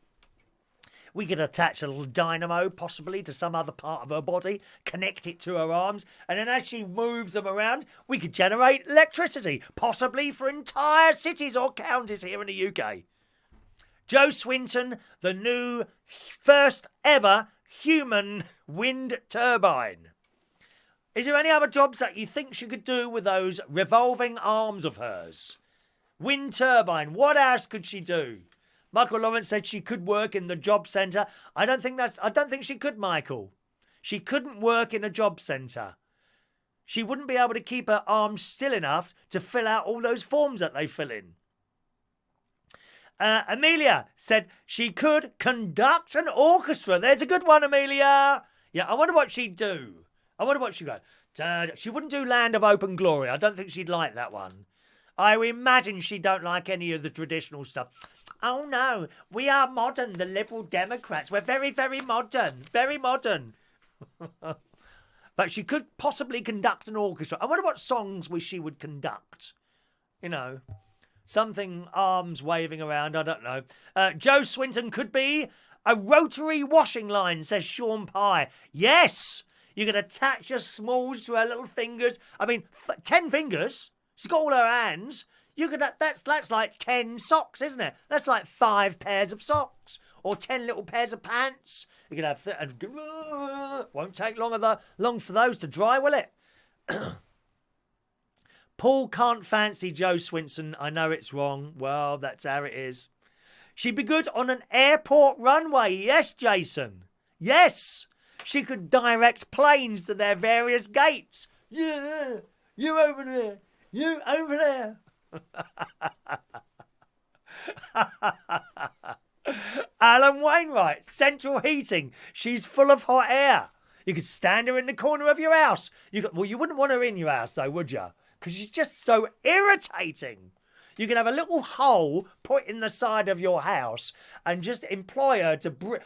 We could attach a little dynamo, possibly, to some other part of her body, connect it to her arms, and then as she moves them around, we could generate electricity, possibly for entire cities or counties here in the UK. Jo Swinson, the new first ever human wind turbine. Is there any other jobs that you think she could do with those revolving arms of hers? Wind turbine, what else could she do? Michael Lawrence said she could work in the job centre. I don't think she could, Michael. She couldn't work in a job centre. She wouldn't be able to keep her arms still enough to fill out all those forms that they fill in. Amelia said she could conduct an orchestra. There's a good one, Amelia. Yeah, I wonder what she'd do. I wonder what she'd go. She wouldn't do Land of Open Glory. I don't think she'd like that one. I imagine she don't like any of the traditional stuff. Oh no, we are modern, the Liberal Democrats. We're very, very modern. Very modern. But she could possibly conduct an orchestra. I wonder what songs she would conduct. You know, something arms waving around, I don't know. Jo Swinson could be A rotary washing line, says Sean Pye. Yes! You can attach your smalls to her little fingers. I mean, 10 fingers? She's got all her hands. You could that's like 10 socks, isn't it? That's like 5 pairs of socks. Or 10 little pairs of pants. You can have... won't take long for those to dry, will it? Paul can't fancy Jo Swinson. I know it's wrong. Well, that's how it is. She'd be good on an airport runway. Yes, Jason. Yes. She could direct planes to their various gates. Yeah. You over there. You over there. Alan Wainwright, central heating. She's full of hot air. You could stand her in the corner of your house. You wouldn't want her in your house, though, would you? Because she's just so irritating. You can have a little hole put in the side of your house and just employ her to blow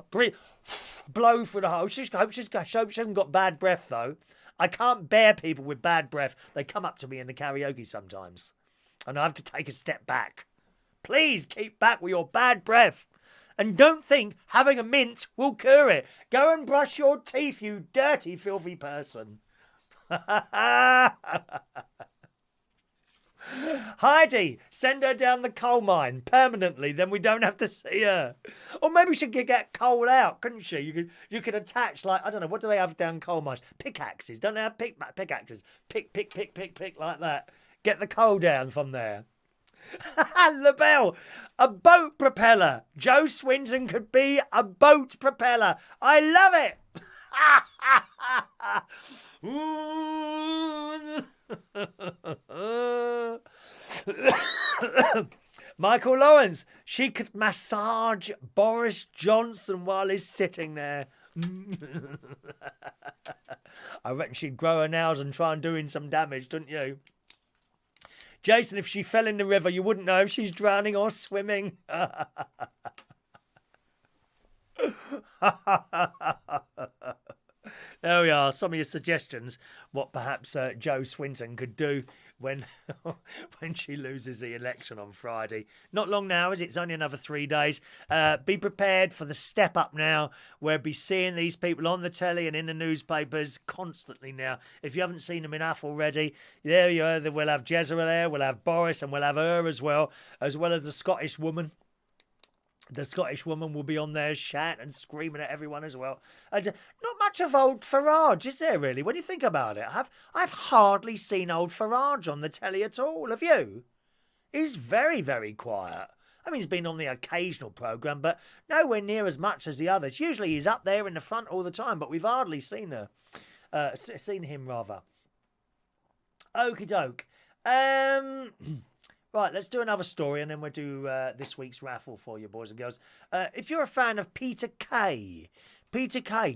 through the hole. Hope she hasn't got bad breath, though. I can't bear people with bad breath. They come up to me in the karaoke sometimes, and I have to take a step back. Please keep back with your bad breath. And don't think having a mint will cure it. Go and brush your teeth, you dirty, filthy person. Heidi, send her down the coal mine permanently, then we don't have to see her. Or maybe she could get coal out, couldn't she? You could attach, like, I don't know, what do they have down coal mines? Pickaxes, don't they have pickaxes? Pick like that. Get the coal down from there. LaBelle, a boat propeller. Jo Swinson could be a boat propeller. I love it. Michael Lawrence, she could massage Boris Johnson while he's sitting there. I reckon she'd grow her nails and try and do him some damage, don't you? Jason, if she fell in the river, you wouldn't know if she's drowning or swimming. There we are, some of your suggestions, what perhaps Jo Swinson could do when she loses the election on Friday. Not long now, is it? It's only another 3 days. Be prepared for the step up now. We'll be seeing these people on the telly and in the newspapers constantly now. If you haven't seen them enough already, there you are. We'll have Jezebel there, we'll have Boris, and we'll have her as well as the Scottish woman. The Scottish woman will be on there shouting and screaming at everyone as well. And not much of old Farage, is there really? When you think about it, I've hardly seen old Farage on the telly at all. Have you? He's very, very quiet. I mean, he's been on the occasional programme, but nowhere near as much as the others. Usually he's up there in the front all the time, but we've hardly seen seen him rather. Okie doke. Right, let's do another story and then we'll do this week's raffle for you, boys and girls. If you're a fan of Peter Kay,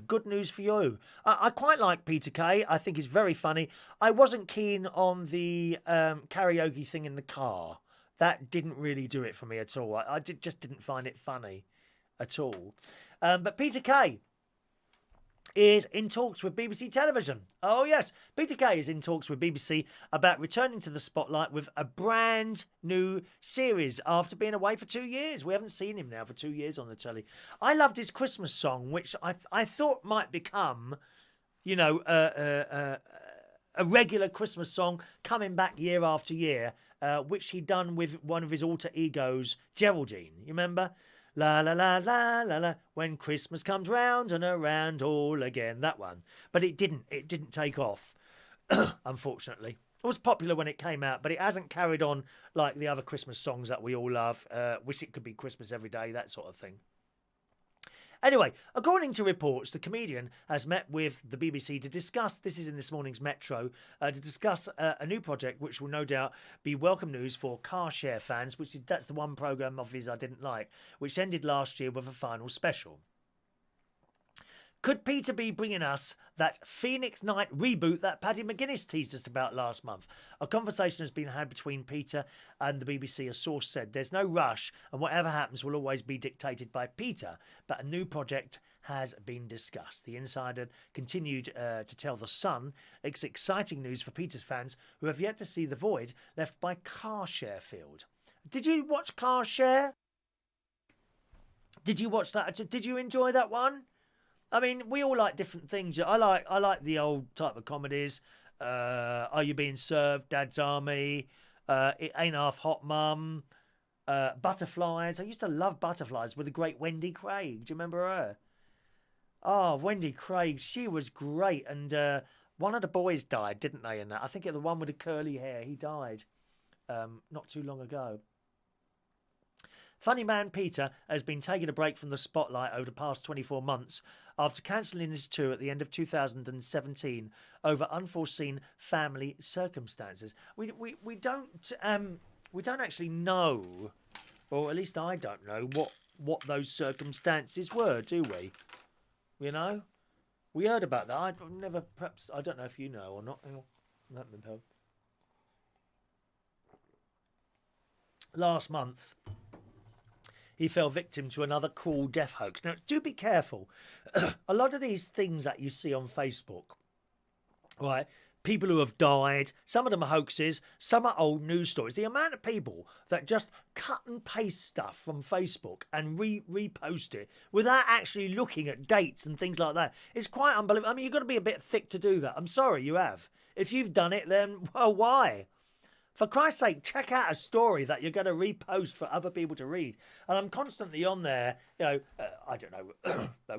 good news for you. I quite like Peter Kay. I think he's very funny. I wasn't keen on the karaoke thing in the car. That didn't really do it for me at all. I just didn't find it funny at all. But Peter Kay is in talks with BBC Television. Oh yes, Peter Kay is in talks with BBC about returning to the spotlight with a brand new series after being away for 2 years. We haven't seen him now for 2 years on the telly. I loved his Christmas song, which I thought might become, you know, a regular Christmas song coming back year after year, which he'd done with one of his alter egos, Geraldine. You remember? La la la la la la, when Christmas comes round and around all again. That one. But it didn't take off, unfortunately. It was popular when it came out, but it hasn't carried on like the other Christmas songs that we all love. Wish it could be Christmas every day, that sort of thing. Anyway, according to reports, the comedian has met with the BBC to discuss, this is in this morning's Metro, to discuss a new project which will no doubt be welcome news for car share fans, that's the one programme of his I didn't like, which ended last year with a final special. Could Peter be bringing us that Phoenix Night reboot that Paddy McGuinness teased us about last month? A conversation has been had between Peter and the BBC. A source said there's no rush and whatever happens will always be dictated by Peter, but a new project has been discussed. The insider continued to tell The Sun it's exciting news for Peter's fans who have yet to see the void left by Car Share Field. Did you watch Car Share? Did you watch that? Did you enjoy that one? I mean, we all like different things. I like the old type of comedies. Are You Being Served? Dad's Army. It Ain't Half Hot, Mum. Butterflies. I used to love Butterflies with the great Wendy Craig. Do you remember her? Oh, Wendy Craig. She was great. And one of the boys died, didn't they, in that? I think the one with the curly hair. He died not too long ago. Funny man Peter has been taking a break from the spotlight over the past 24 months after cancelling his tour at the end of 2017 over unforeseen family circumstances. We don't actually know, or at least I don't know what those circumstances were, do we? You know, we heard about that. I've never, perhaps I don't know if you know or not. Last month, he fell victim to another cruel death hoax. Now, do be careful. A lot of these things that you see on Facebook, right? People who have died, some of them are hoaxes, some are old news stories. The amount of people that just cut and paste stuff from Facebook and repost it without actually looking at dates and things like that is quite unbelievable. I mean, you've got to be a bit thick to do that. I'm sorry, you have. If you've done it, then, well, why? For Christ's sake, check out a story that you're going to repost for other people to read. And I'm constantly on there, I don't know,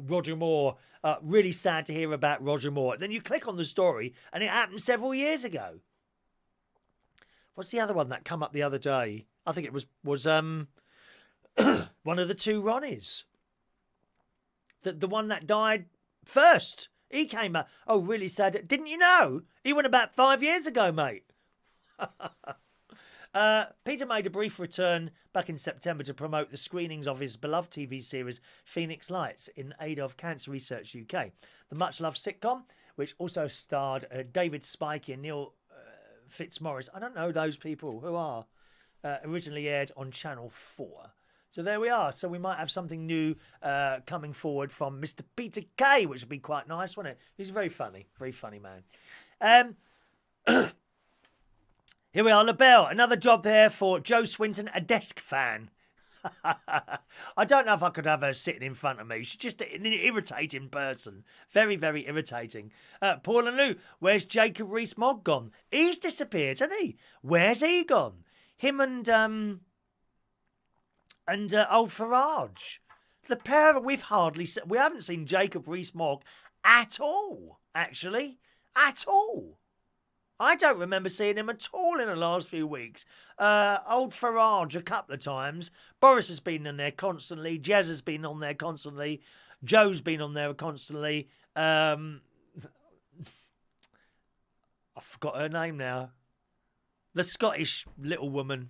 Roger Moore, really sad to hear about Roger Moore. Then you click on the story and it happened several years ago. What's the other one that come up the other day? I think it was one of the two Ronnies. The one that died first. He came up, oh, really sad. Didn't you know? He went about 5 years ago, mate. Peter made a brief return back in September to promote the screenings of his beloved TV series Phoenix Lights in aid of Cancer Research UK. The much-loved sitcom, which also starred David Spikey and Neil Fitzmaurice. I don't know those people. Who are? Originally aired on Channel 4. So there we are. So we might have something new coming forward from Mr. Peter Kay, which would be quite nice, wouldn't it? He's very funny man. Here we are, LaBelle. Another job there for Jo Swinson, a desk fan. I don't know if I could have her sitting in front of me. She's just an irritating person. Very, very irritating. Paul and Lou, where's Jacob Rees-Mogg gone? He's disappeared, hasn't he? Where's he gone? Him and old Farage. The pair of we haven't seen Jacob Rees-Mogg at all, actually. At all. I don't remember seeing him at all in the last few weeks. Old Farage a couple of times. Boris has been on there constantly. Jez has been on there constantly. Joe's been on there constantly. I forgot her name now. The Scottish little woman.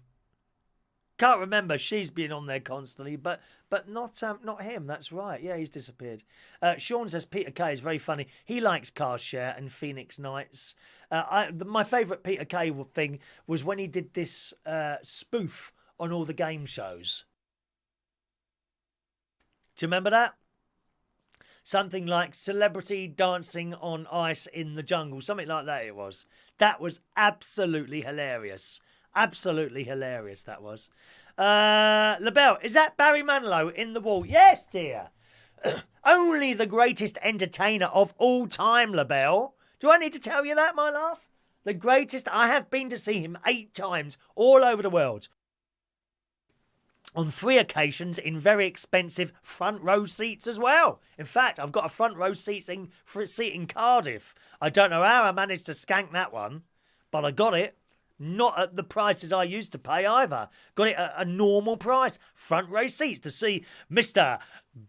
Can't remember. She's been on there constantly, but not him. That's right. Yeah, he's disappeared. Sean says Peter Kay is very funny. He likes Car Share and Phoenix Nights. My favourite Peter Kay thing was when he did this spoof on all the game shows. Do you remember that? Something like Celebrity Dancing on Ice in the Jungle. Something like that it was. That was absolutely hilarious. Absolutely hilarious, that was. LaBelle, is that Barry Manilow in the wall? Yes, dear. Only the greatest entertainer of all time, LaBelle. Do I need to tell you that, my love? The greatest. I have been to see him 8 times all over the world. On 3 occasions in very expensive front row seats as well. In fact, I've got a front row seat in Cardiff. I don't know how I managed to skank that one, but I got it. Not at the prices I used to pay either. Got it at a normal price. Front row seats to see Mr.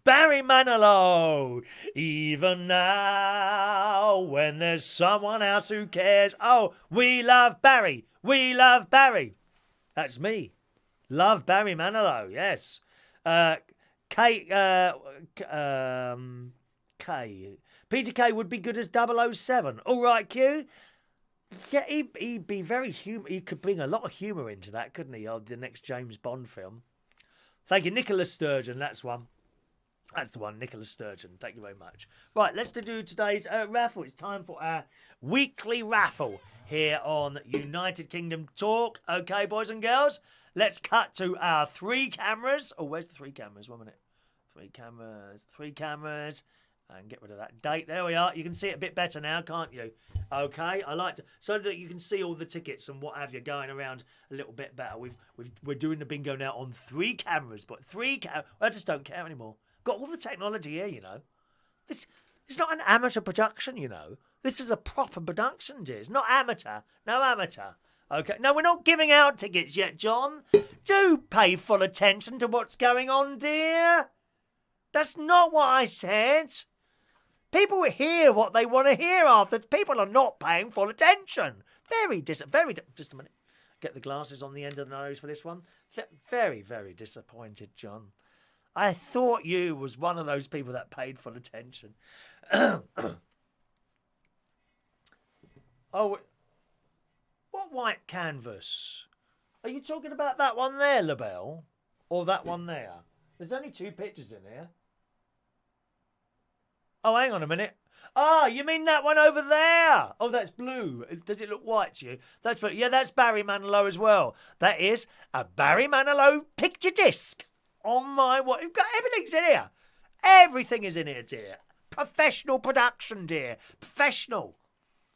Barry Manilow. Even now, when there's someone else who cares. Oh, we love Barry. We love Barry. That's me. Love Barry Manilow, yes. Peter Kay would be good as 007. All right, Q. Yeah, he'd be very humour. He could bring a lot of humour into that, couldn't he? The next James Bond film. Thank you, Nicola Sturgeon. That's one. That's the one, Nicola Sturgeon. Thank you very much. Right, let's do today's raffle. It's time for our weekly raffle here on United Kingdom Talk. Okay, boys and girls, let's cut to our 3 cameras. Oh, where's the 3 cameras? 1 minute. Three cameras. And get rid of that date. There we are. You can see it a bit better now, can't you? Okay, I like to, so that you can see all the tickets and what have you going around a little bit better. We're doing the bingo now on 3 cameras, but 3 cameras. I just don't care anymore. Got all the technology here, you know. This it's not an amateur production, you know. This is a proper production, dear. It's not amateur. No amateur. Okay. No, we're not giving out tickets yet, John. Do pay full attention to what's going on, dear. That's not what I said. People hear what they want to hear after. People are not paying full attention. Just a minute. Get the glasses on the end of the nose for this one. Very, very disappointed, John. I thought you was one of those people that paid full attention. Oh, what white canvas? Are you talking about that one there, LaBelle? Or that one there? There's only 2 pictures in here. Oh, hang on a minute. Ah, you mean that one over there? Oh, that's blue. Does it look white to you? That's blue. Yeah, that's Barry Manilow as well. That is a Barry Manilow picture disc. On my what? You've got everything's in here. Everything is in here, dear. Professional production, dear. Professional.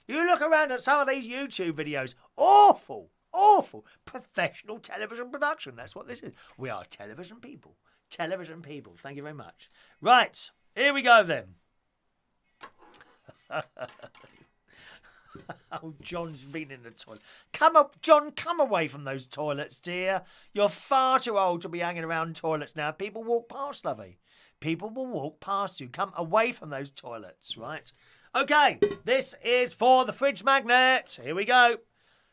You look around at some of these YouTube videos. Awful. Awful. Professional television production. That's what this is. We are television people. Television people. Thank you very much. Right. Here we go then. Oh, John's been in the toilet. Come up, John, come away from those toilets, dear. You're far too old to be hanging around toilets now. People walk past, lovey. People will walk past you. Come away from those toilets, right? Okay, this is for the fridge magnet. Here we go.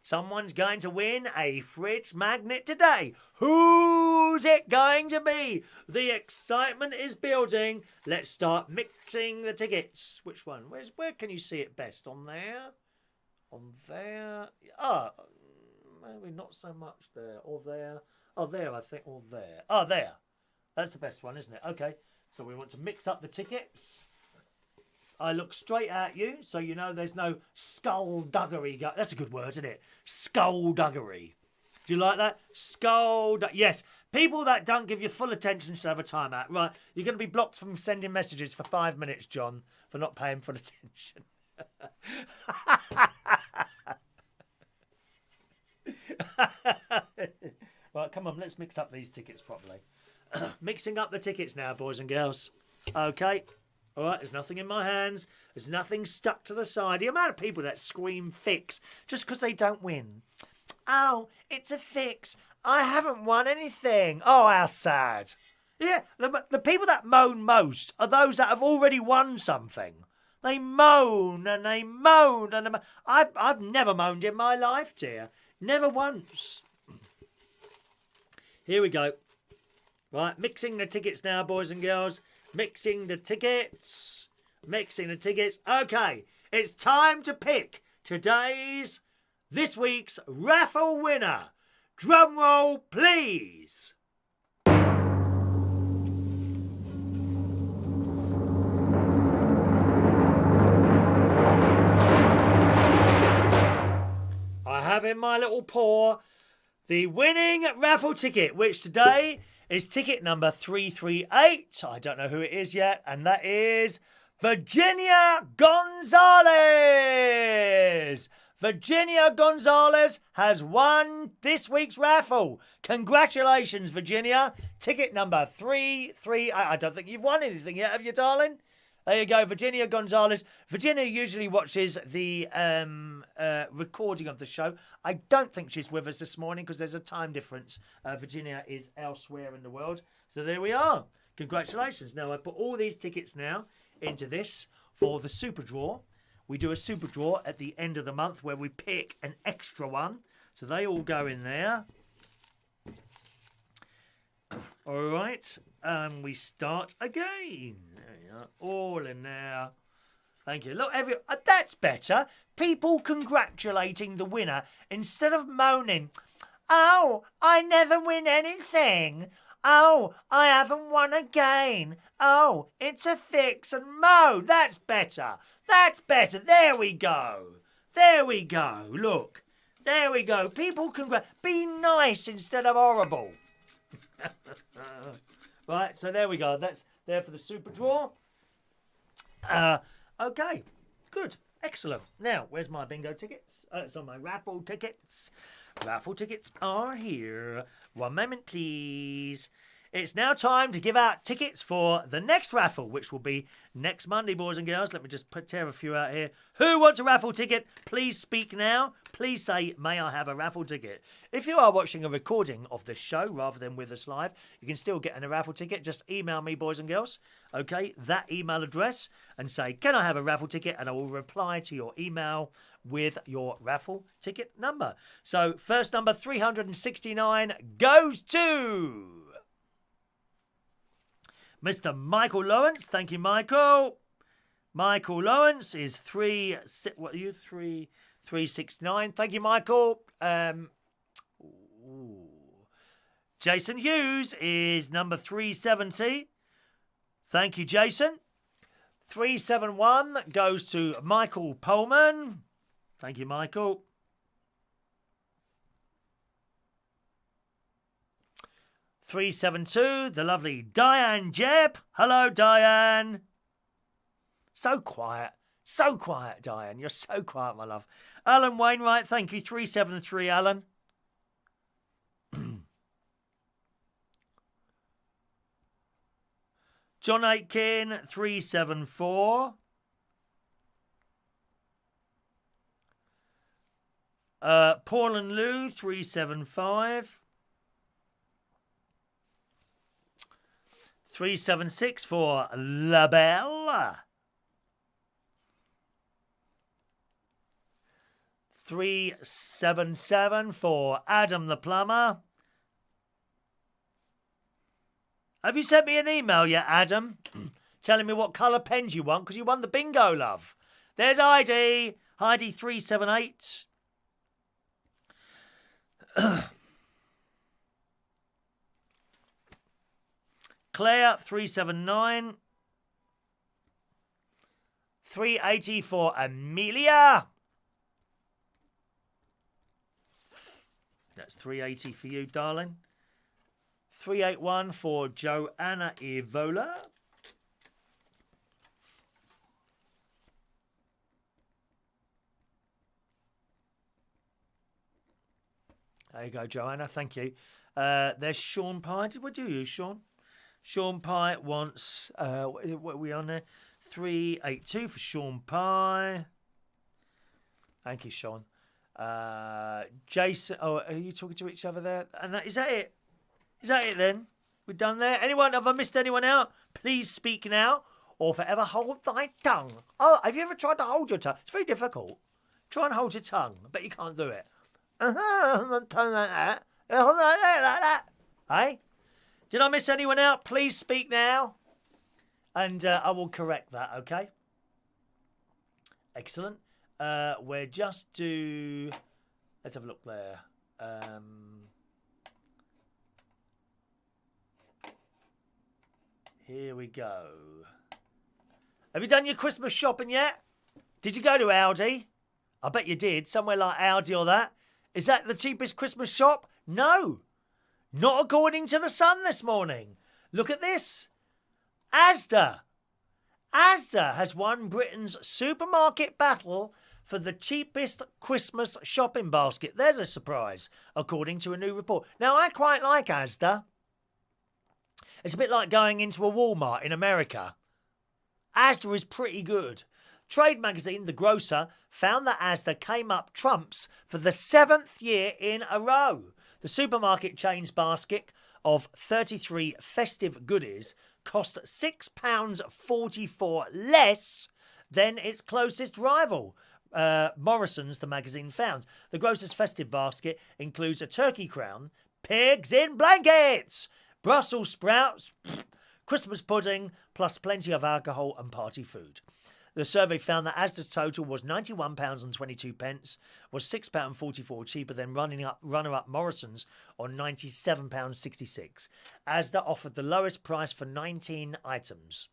Someone's going to win a fridge magnet today. Who's it going to be? The excitement is building. Let's start mixing the tickets. Which one? Where can you see it best? On there? On there? Oh, maybe not so much there. Or there. Oh, there, I think. Or there. Oh, there. That's the best one, isn't it? Okay, so we want to mix up the tickets. I look straight at you, so you know there's no skullduggery. That's a good word, isn't it? Skullduggery. Do you like that? Yes. People that don't give you full attention should have a timeout. Right. You're going to be blocked from sending messages for 5 minutes, John, for not paying full attention. Right, come on. Let's mix up these tickets properly. Mixing up the tickets now, boys and girls. Okay. All right, there's nothing in my hands. There's nothing stuck to the side. The amount of people that scream fix just because they don't win. Oh, it's a fix. I haven't won anything. Oh, how sad. Yeah, the people that moan most are those that have already won something. They moan and they moan and they moan. I've never moaned in my life, dear. Never once. Here we go. Right, mixing the tickets now, boys and girls. Mixing the tickets. Okay, it's time to pick this week's raffle winner. Drum roll, please. I have in my little paw the winning raffle ticket, which today is ticket number 338. I don't know who it is yet. And that is Virginia Gonzalez. Virginia Gonzalez has won this week's raffle. Congratulations, Virginia. Ticket number 338. I don't think you've won anything yet, have you, darling? There you go, Virginia Gonzalez. Virginia usually watches the recording of the show. I don't think she's with us this morning because there's a time difference. Virginia is elsewhere in the world. So there we are. Congratulations. Now, I put all these tickets now into this for the super draw. We do a super draw at the end of the month where we pick an extra one. So they all go in there. All right, and we start again. There you are, all in there. Thank you. Look, that's better. People congratulating the winner instead of moaning. Oh, I never win anything. Oh, I haven't won again. Oh, it's a fix and moan. That's better. That's better. There we go. There we go. Look. There we go. People be nice instead of horrible. Right, so there we go. there for the super draw. Okay, good, excellent. Now, where's my bingo tickets? It's on my raffle tickets. Raffle tickets are here. One moment, please. It's now time to give out tickets for the next raffle, which will be next Monday, boys and girls. Let me just tear a few out here. Who wants a raffle ticket? Please speak now. Please say, may I have a raffle ticket? If you are watching a recording of this show rather than with us live, you can still get a raffle ticket. Just email me, boys and girls, okay, that email address, and say, can I have a raffle ticket? And I will reply to your email with your raffle ticket number. So first number 369 goes to Mr. Michael Lawrence. Thank you, Michael. Michael Lawrence is 369. Thank you, Michael. Jason Hughes is number 370. Thank you, Jason. 371 goes to Michael Pullman. Thank you, Michael. 372, the lovely Diane Jebb. Hello, Diane. So quiet, Diane. You're so quiet, my love. Alan Wainwright, thank you. 373, Alan. John Aitken, 374. Paul and Lou, 375. 376 for La Belle. 377 for Adam the Plumber. Have you sent me an email yet, Adam? Telling me what colour pens you want, because you won the bingo, love. There's Heidi. Heidi 378. Claire 379. 380 for Amelia. That's 380 for you, darling. 381 for Joanna Evola. There you go, Joanna. Thank you. There's Sean Pye. What do you use, Sean? Sean Pye wants, what are we on there? 382 for Sean Pye. Thank you, Sean. Jason, oh, are you talking to each other there? And is that it? Is that it then? We're done there? Anyone, have I missed anyone out? Please speak now or forever hold thy tongue. Oh, have you ever tried to hold your tongue? It's very difficult. Try and hold your tongue. I bet you can't do it. Tongue like that. Hold like that. Hey? Did I miss anyone out? Please speak now. And I will correct that, okay? Excellent. We're just do... Let's have a look there. Here we go. Have you done your Christmas shopping yet? Did you go to Aldi? I bet you did. Somewhere like Aldi or that. Is that the cheapest Christmas shop? No. Not according to the Sun this morning. Look at this. Asda. Asda has won Britain's supermarket battle for the cheapest Christmas shopping basket. There's a surprise, according to a new report. Now, I quite like Asda. It's a bit like going into a Walmart in America. Asda is pretty good. Trade magazine The Grocer found that Asda came up trumps for the 7th year in a row. The supermarket chain's basket of 33 festive goodies cost £6.44 less than its closest rival, Morrison's, the magazine found. The grocer's festive basket includes a turkey crown, pigs in blankets, Brussels sprouts, Christmas pudding, plus plenty of alcohol and party food. The survey found that Asda's total was £91.22, was £6.44 cheaper than runner-up Morrison's on £97.66. Asda offered the lowest price for 19 items.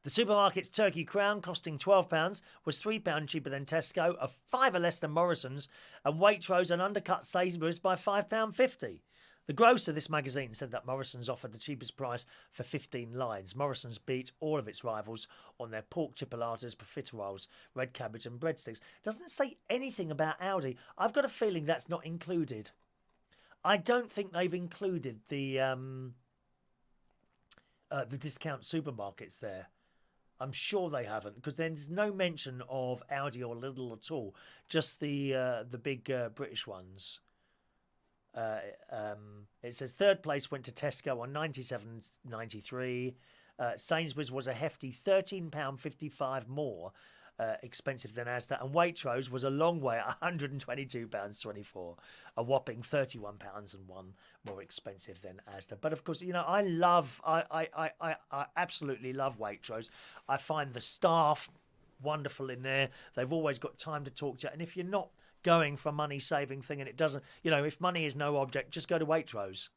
The supermarket's turkey crown, costing £12, was £3 cheaper than Tesco, a £5 less than Morrison's, and Waitrose and undercut Sainsbury's by £5.50. The grocer of this magazine said that Morrison's offered the cheapest price for 15 lines. Morrison's beat all of its rivals on their pork chipolatas, profiteroles, red cabbage and breadsticks. Doesn't say anything about Aldi. I've got a feeling that's not included. I don't think they've included the discount supermarkets there. I'm sure they haven't, because there's no mention of Aldi or Lidl at all. Just the big British ones. It says third place went to Tesco on 97.93. Sainsbury's was a hefty £13.55 more expensive than Asda, and Waitrose was a long way at £122.24, a whopping £31.01 more expensive than Asda. But of course, I absolutely love Waitrose. I find the staff wonderful in there. They've always got time to talk to you, and if you're not going for a money saving thing and it doesn't, if money is no object, just go to Waitrose.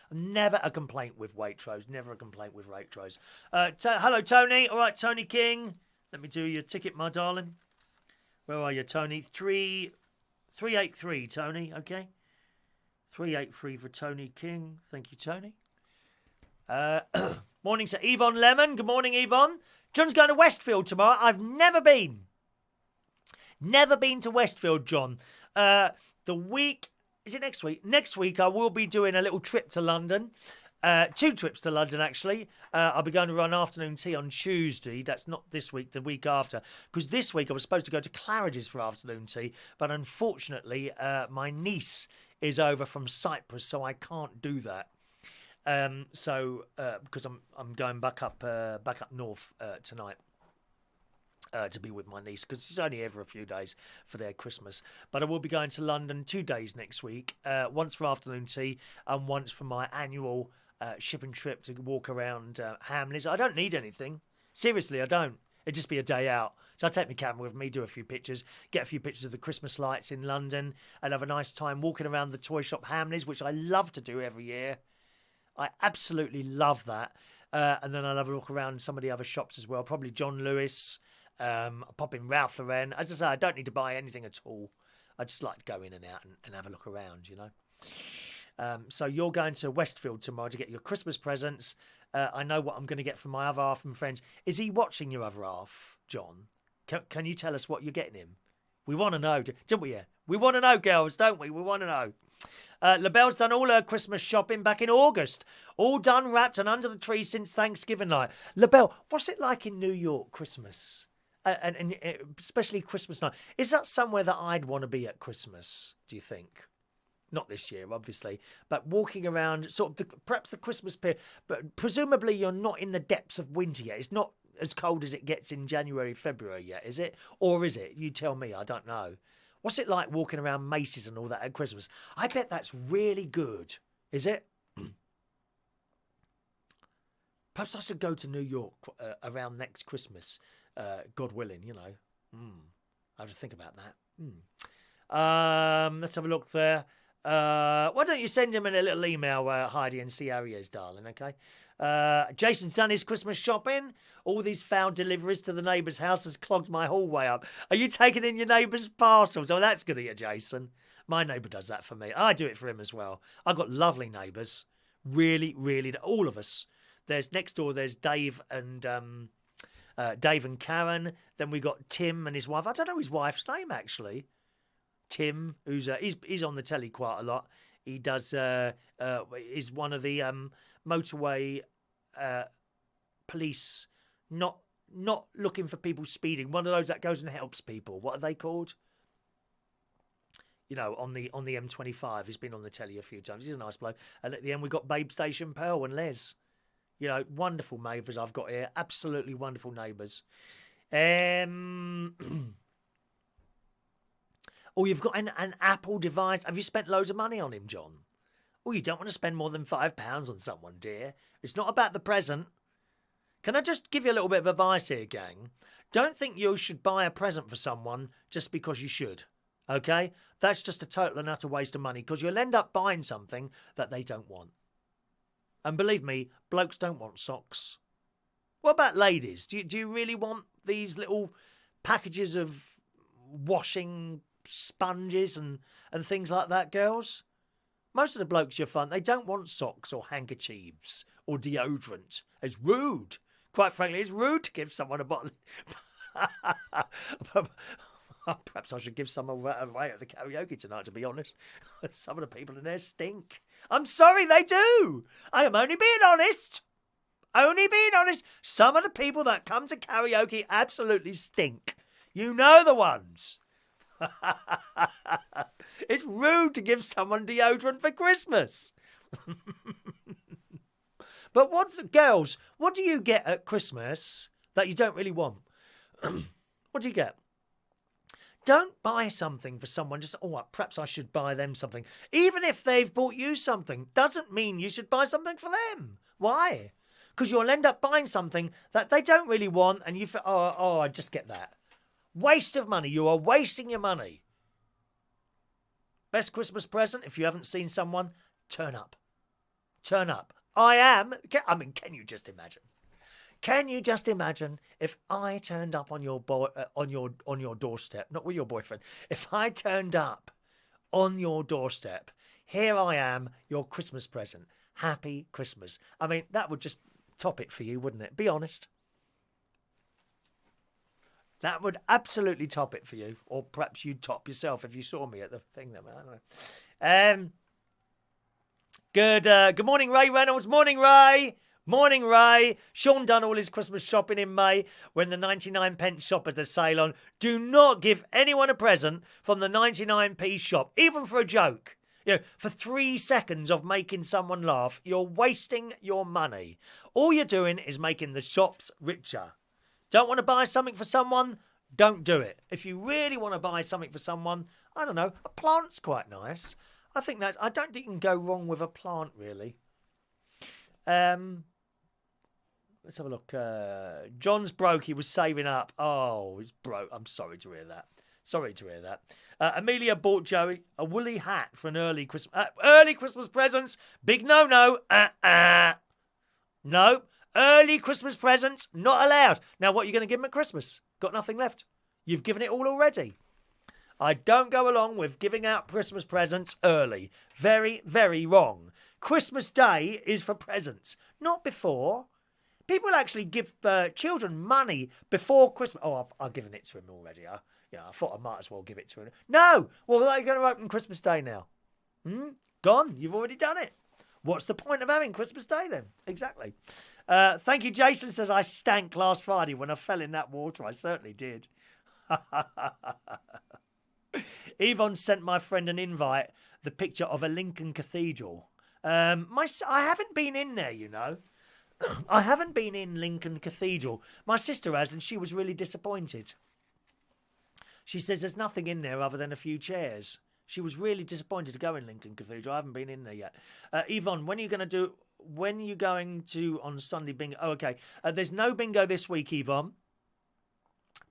Never a complaint with Waitrose. Never a complaint with Waitrose. Hello, Tony. All right, Tony King. Let me do your ticket, my darling. Where are you, Tony? 383, Tony. Okay. 383 for Tony King. Thank you, Tony. Morning to Yvonne Lemon. Good morning, Yvonne. John's going to Westfield tomorrow. I've never been. Never been to Westfield, John. The week... Is it next week? Next week I will be doing a little trip to London. 2 trips to London, actually. I'll be going to run afternoon tea on Tuesday. That's not this week, the week after. Because this week I was supposed to go to Claridge's for afternoon tea. But unfortunately, my niece is over from Cyprus, so I can't do that. Because I'm going back up north tonight. To be with my niece, because she's only here for a few days for their Christmas. But I will be going to London 2 days next week, once for afternoon tea and once for my annual shipping trip to walk around Hamleys. I don't need anything. Seriously, I don't. It'd just be a day out. So I'll take my camera with me, do a few pictures, get a few pictures of the Christmas lights in London, and have a nice time walking around the toy shop Hamleys, which I love to do every year. I absolutely love that. And then I'll have a look around some of the other shops as well, probably John Lewis. I'll pop in Ralph Lauren. As I say, I don't need to buy anything at all. I just like to go in and out and have a look around, So you're going to Westfield tomorrow to get your Christmas presents. I know what I'm going to get from my other half and friends. Is he watching your other half, John? Can you tell us what you're getting him? We want to know, don't we? Yeah? We want to know, girls, don't we? We want to know. LaBelle's done all her Christmas shopping back in August. All done, wrapped and under the tree since Thanksgiving night. LaBelle, what's it like in New York Christmas? And especially Christmas night. Is that somewhere that I'd want to be at Christmas, do you think? Not this year, obviously, but walking around, sort of perhaps the Christmas period, but presumably you're not in the depths of winter yet. It's not as cold as it gets in January, February yet, is it? Or is it? You tell me, I don't know. What's it like walking around Macy's and all that at Christmas? I bet that's really good. Is it? Perhaps I should go to New York around next Christmas. God willing, I have to think about that. Let's have a look there. Why don't you send him in a little email, Heidi, and see how he is, darling, okay? Jason's done his Christmas shopping. All these foul deliveries to the neighbour's house has clogged my hallway up. Are you taking in your neighbour's parcels? Oh, that's good of you, Jason. My neighbour does that for me. I do it for him as well. I've got lovely neighbours. Really, really, all of us. Next door, there's Dave and Karen. Then we got Tim and his wife. I don't know his wife's name, actually. Tim, who's he's on the telly quite a lot. He does is one of the motorway police, not looking for people speeding. One of those that goes and helps people. What are they called? On the M25. He's been on the telly a few times. He's a nice bloke. And at the end, we got Babe Station Pearl and Les. Wonderful neighbours I've got here. Absolutely wonderful neighbours. Oh, you've got an Apple device. Have you spent loads of money on him, John? Oh, you don't want to spend more than £5 on someone, dear. It's not about the present. Can I just give you a little bit of advice here, gang? Don't think you should buy a present for someone just because you should, okay? That's just a total and utter waste of money, because you'll end up buying something that they don't want. And believe me, blokes don't want socks. What about ladies? Do you really want these little packages of washing sponges and things like that, girls? Most of the blokes you'll find, they don't want socks or handkerchiefs or deodorant. It's rude. Quite frankly, it's rude to give someone a bottle. Perhaps I should give some away at the karaoke tonight, to be honest. Some of the people in there stink. I'm sorry, they do. I am only being honest. Only being honest. Some of the people that come to karaoke absolutely stink. You know the ones. It's rude to give someone deodorant for Christmas. But girls, what do you get at Christmas that you don't really want? What do you get? Don't buy something for someone. Just, perhaps I should buy them something. Even if they've bought you something, doesn't mean you should buy something for them. Why? Because you'll end up buying something that they don't really want, and you feel, I just get that. Waste of money. You are wasting your money. Best Christmas present, if you haven't seen someone, turn up. Turn up. Can you just imagine? Can you just imagine if I turned up on your doorstep, not with your boyfriend, if I turned up on your doorstep, here I am, your Christmas present. Happy Christmas. I mean, that would just top it for you, wouldn't it? Be honest. That would absolutely top it for you. Or perhaps you'd top yourself if you saw me at the thing. I don't know. Good morning, Ray Reynolds. Morning, Ray. Morning, Ray. Sean done all his Christmas shopping in May when the 99p shop had a sale on. Do not give anyone a present from the 99p shop, even for a joke. For 3 seconds of making someone laugh, you're wasting your money. All you're doing is making the shops richer. Don't want to buy something for someone? Don't do it. If you really want to buy something for someone, I don't know, a plant's quite nice. I don't think you can go wrong with a plant, really. Let's have a look. John's broke. He was saving up. Oh, he's broke. I'm sorry to hear that. Sorry to hear that. Amelia bought Joey a woolly hat for an early Christmas presents. Big no. No. Early Christmas presents, not allowed. Now, what are you going to give him at Christmas? Got nothing left. You've given it all already. I don't go along with giving out Christmas presents early. Very, very wrong. Christmas Day is for presents, not before. People actually give children money before Christmas. Oh, I've given it to him already. I thought I might as well give it to him. No! Well, are you going to open Christmas Day now? Gone. You've already done it. What's the point of having Christmas Day then? Exactly. Thank you, Jason says, I stank last Friday when I fell in that water. I certainly did. Yvonne sent my friend an invite, the picture of a Lincoln Cathedral. I haven't been in there, you know. I haven't been in Lincoln Cathedral. My sister has, and she was really disappointed. She says there's nothing in there other than a few chairs. She was really disappointed to go in Lincoln Cathedral. I haven't been in there yet. Yvonne, when are you going to on Sunday bingo? Oh, okay. There's no bingo this week, Yvonne.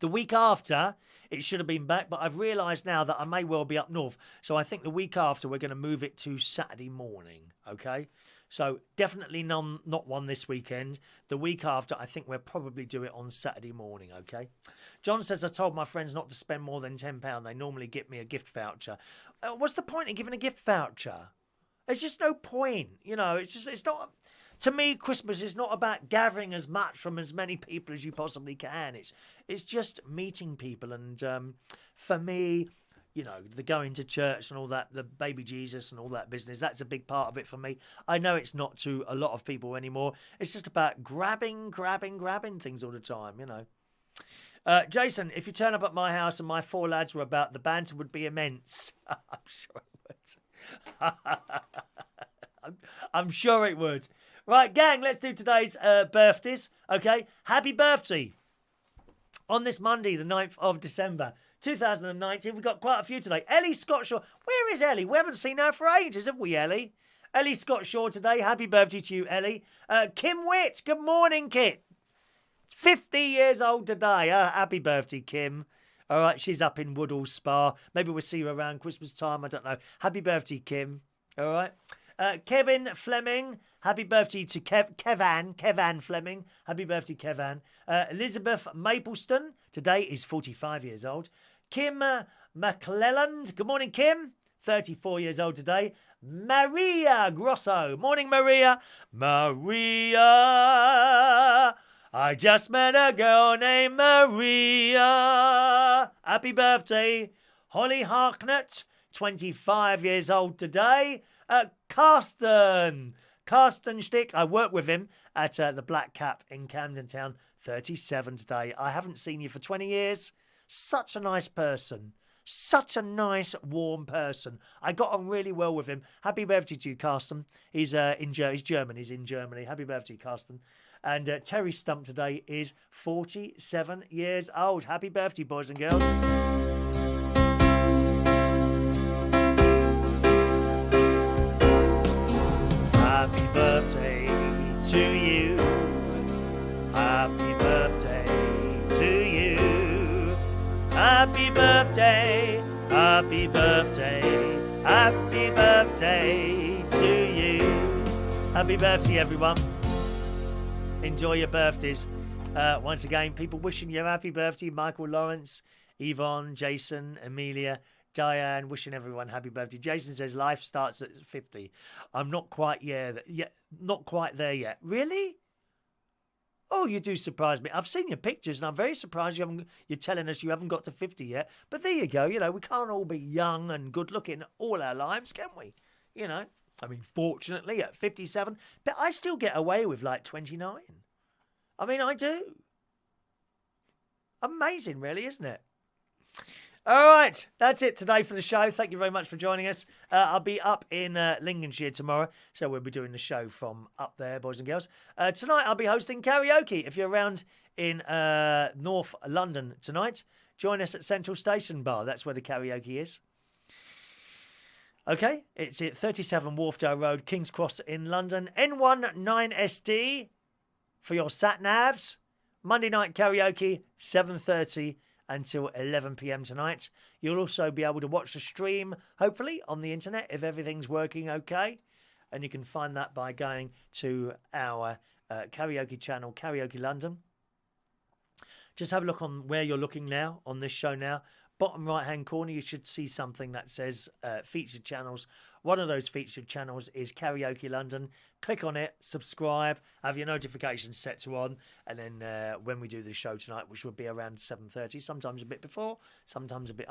The week after, it should have been back, but I've realised now that I may well be up north. So I think the week after, we're going to move it to Saturday morning, okay? So definitely not one this weekend. The week after, I think we'll probably do it on Saturday morning, okay? John says, I told my friends not to spend more than £10. They normally get me a gift voucher. What's the point in giving a gift voucher? There's just no point, you know. It's not... To me, Christmas is not about gathering as much from as many people as you possibly can. It's just meeting people. And for me, you know, the going to church and all that, the baby Jesus and all that business, that's a big part of it for me. I know it's not to a lot of people anymore. It's just about grabbing things all the time, you know. Jason, if you turn up at my house and my 4 lads were about, the banter would be immense. I'm sure it would. I'm sure it would. Right, gang, let's do today's birthdays, okay? Happy birthday. On this Monday, the 9th of December, 2019, we've got quite a few today. Ellie Scottshaw. Where is Ellie? We haven't seen her for ages, have we, Ellie? Ellie Scottshaw today. Happy birthday to you, Ellie. Kim Witt. Good morning, Kit. 50 years old today. Happy birthday, Kim. All right, she's up in Woodall Spa. Maybe we'll see her around Christmas time. I don't know. Happy birthday, Kim. All right. Kevin Fleming. Happy birthday to Kevan Fleming. Happy birthday, Kevan. Elizabeth Mapleston. Today is 45 years old. Kim McClelland. Good morning, Kim. 34 years old today. Maria Grosso. Morning, Maria. Maria. I just met a girl named Maria. Happy birthday. Holly Harknett, 25 years old today. Carsten Stick. I work with him at the Black Cap in Camden Town. 37 today. I haven't seen you for 20 years. Such a nice person. Such a nice, warm person. I got on really well with him. Happy birthday to you, Carsten. He's German. He's in Germany. Happy birthday, Carsten. And Terry Stump today is 47 years old. Happy birthday, boys and girls. Happy birthday to you. Happy birthday to you. Happy birthday. Happy birthday. Happy birthday to you. Happy birthday, everyone. Enjoy your birthdays. Once again, people wishing you a happy birthday. Michael Lawrence, Yvonne, Jason, Amelia, Diane, wishing everyone happy birthday. Jason says life starts at 50. I'm not quite not quite there yet. Really? Oh, you do surprise me. I've seen your pictures and I'm very surprised you're telling us you haven't got to 50 yet. But there you go. You know, we can't all be young and good looking all our lives, can we? You know. I mean, fortunately, at 57, but I still get away with like 29. I mean, I do. Amazing, really, isn't it? All right, that's it today for the show. Thank you very much for joining us. I'll be up in Lincolnshire tomorrow, so we'll be doing the show from up there, boys and girls. Tonight, I'll be hosting karaoke. If you're around in North London tonight, join us at Central Station Bar. That's where the karaoke is. Okay, it's at 37 Wharfdale Road, King's Cross in London. N1 9SD for your sat-navs. Monday night karaoke, 7:30 until 11 p.m. tonight. You'll also be able to watch the stream, hopefully, on the internet if everything's working okay. And you can find that by going to our karaoke channel, Karaoke London. Just have a look on where you're looking now, on this show now. Bottom right-hand corner, you should see something that says featured channels. One of those featured channels is Karaoke London. Click on it, subscribe, have your notifications set to on, and then when we do the show tonight, which will be around 7:30, sometimes a bit before, sometimes a bit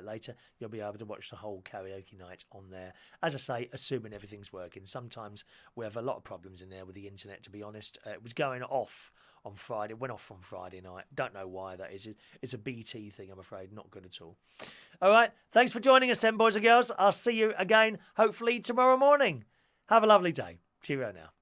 later, you'll be able to watch the whole karaoke night on there. As I say, assuming everything's working. Sometimes we have a lot of problems in there with the internet, to be honest. It was going off on Friday. It went off on Friday night. Don't know why that is. It's a BT thing, I'm afraid. Not good at all. All right. Thanks for joining us then, boys and girls. I'll see you again, hopefully, tomorrow morning. Have a lovely day. Cheerio now.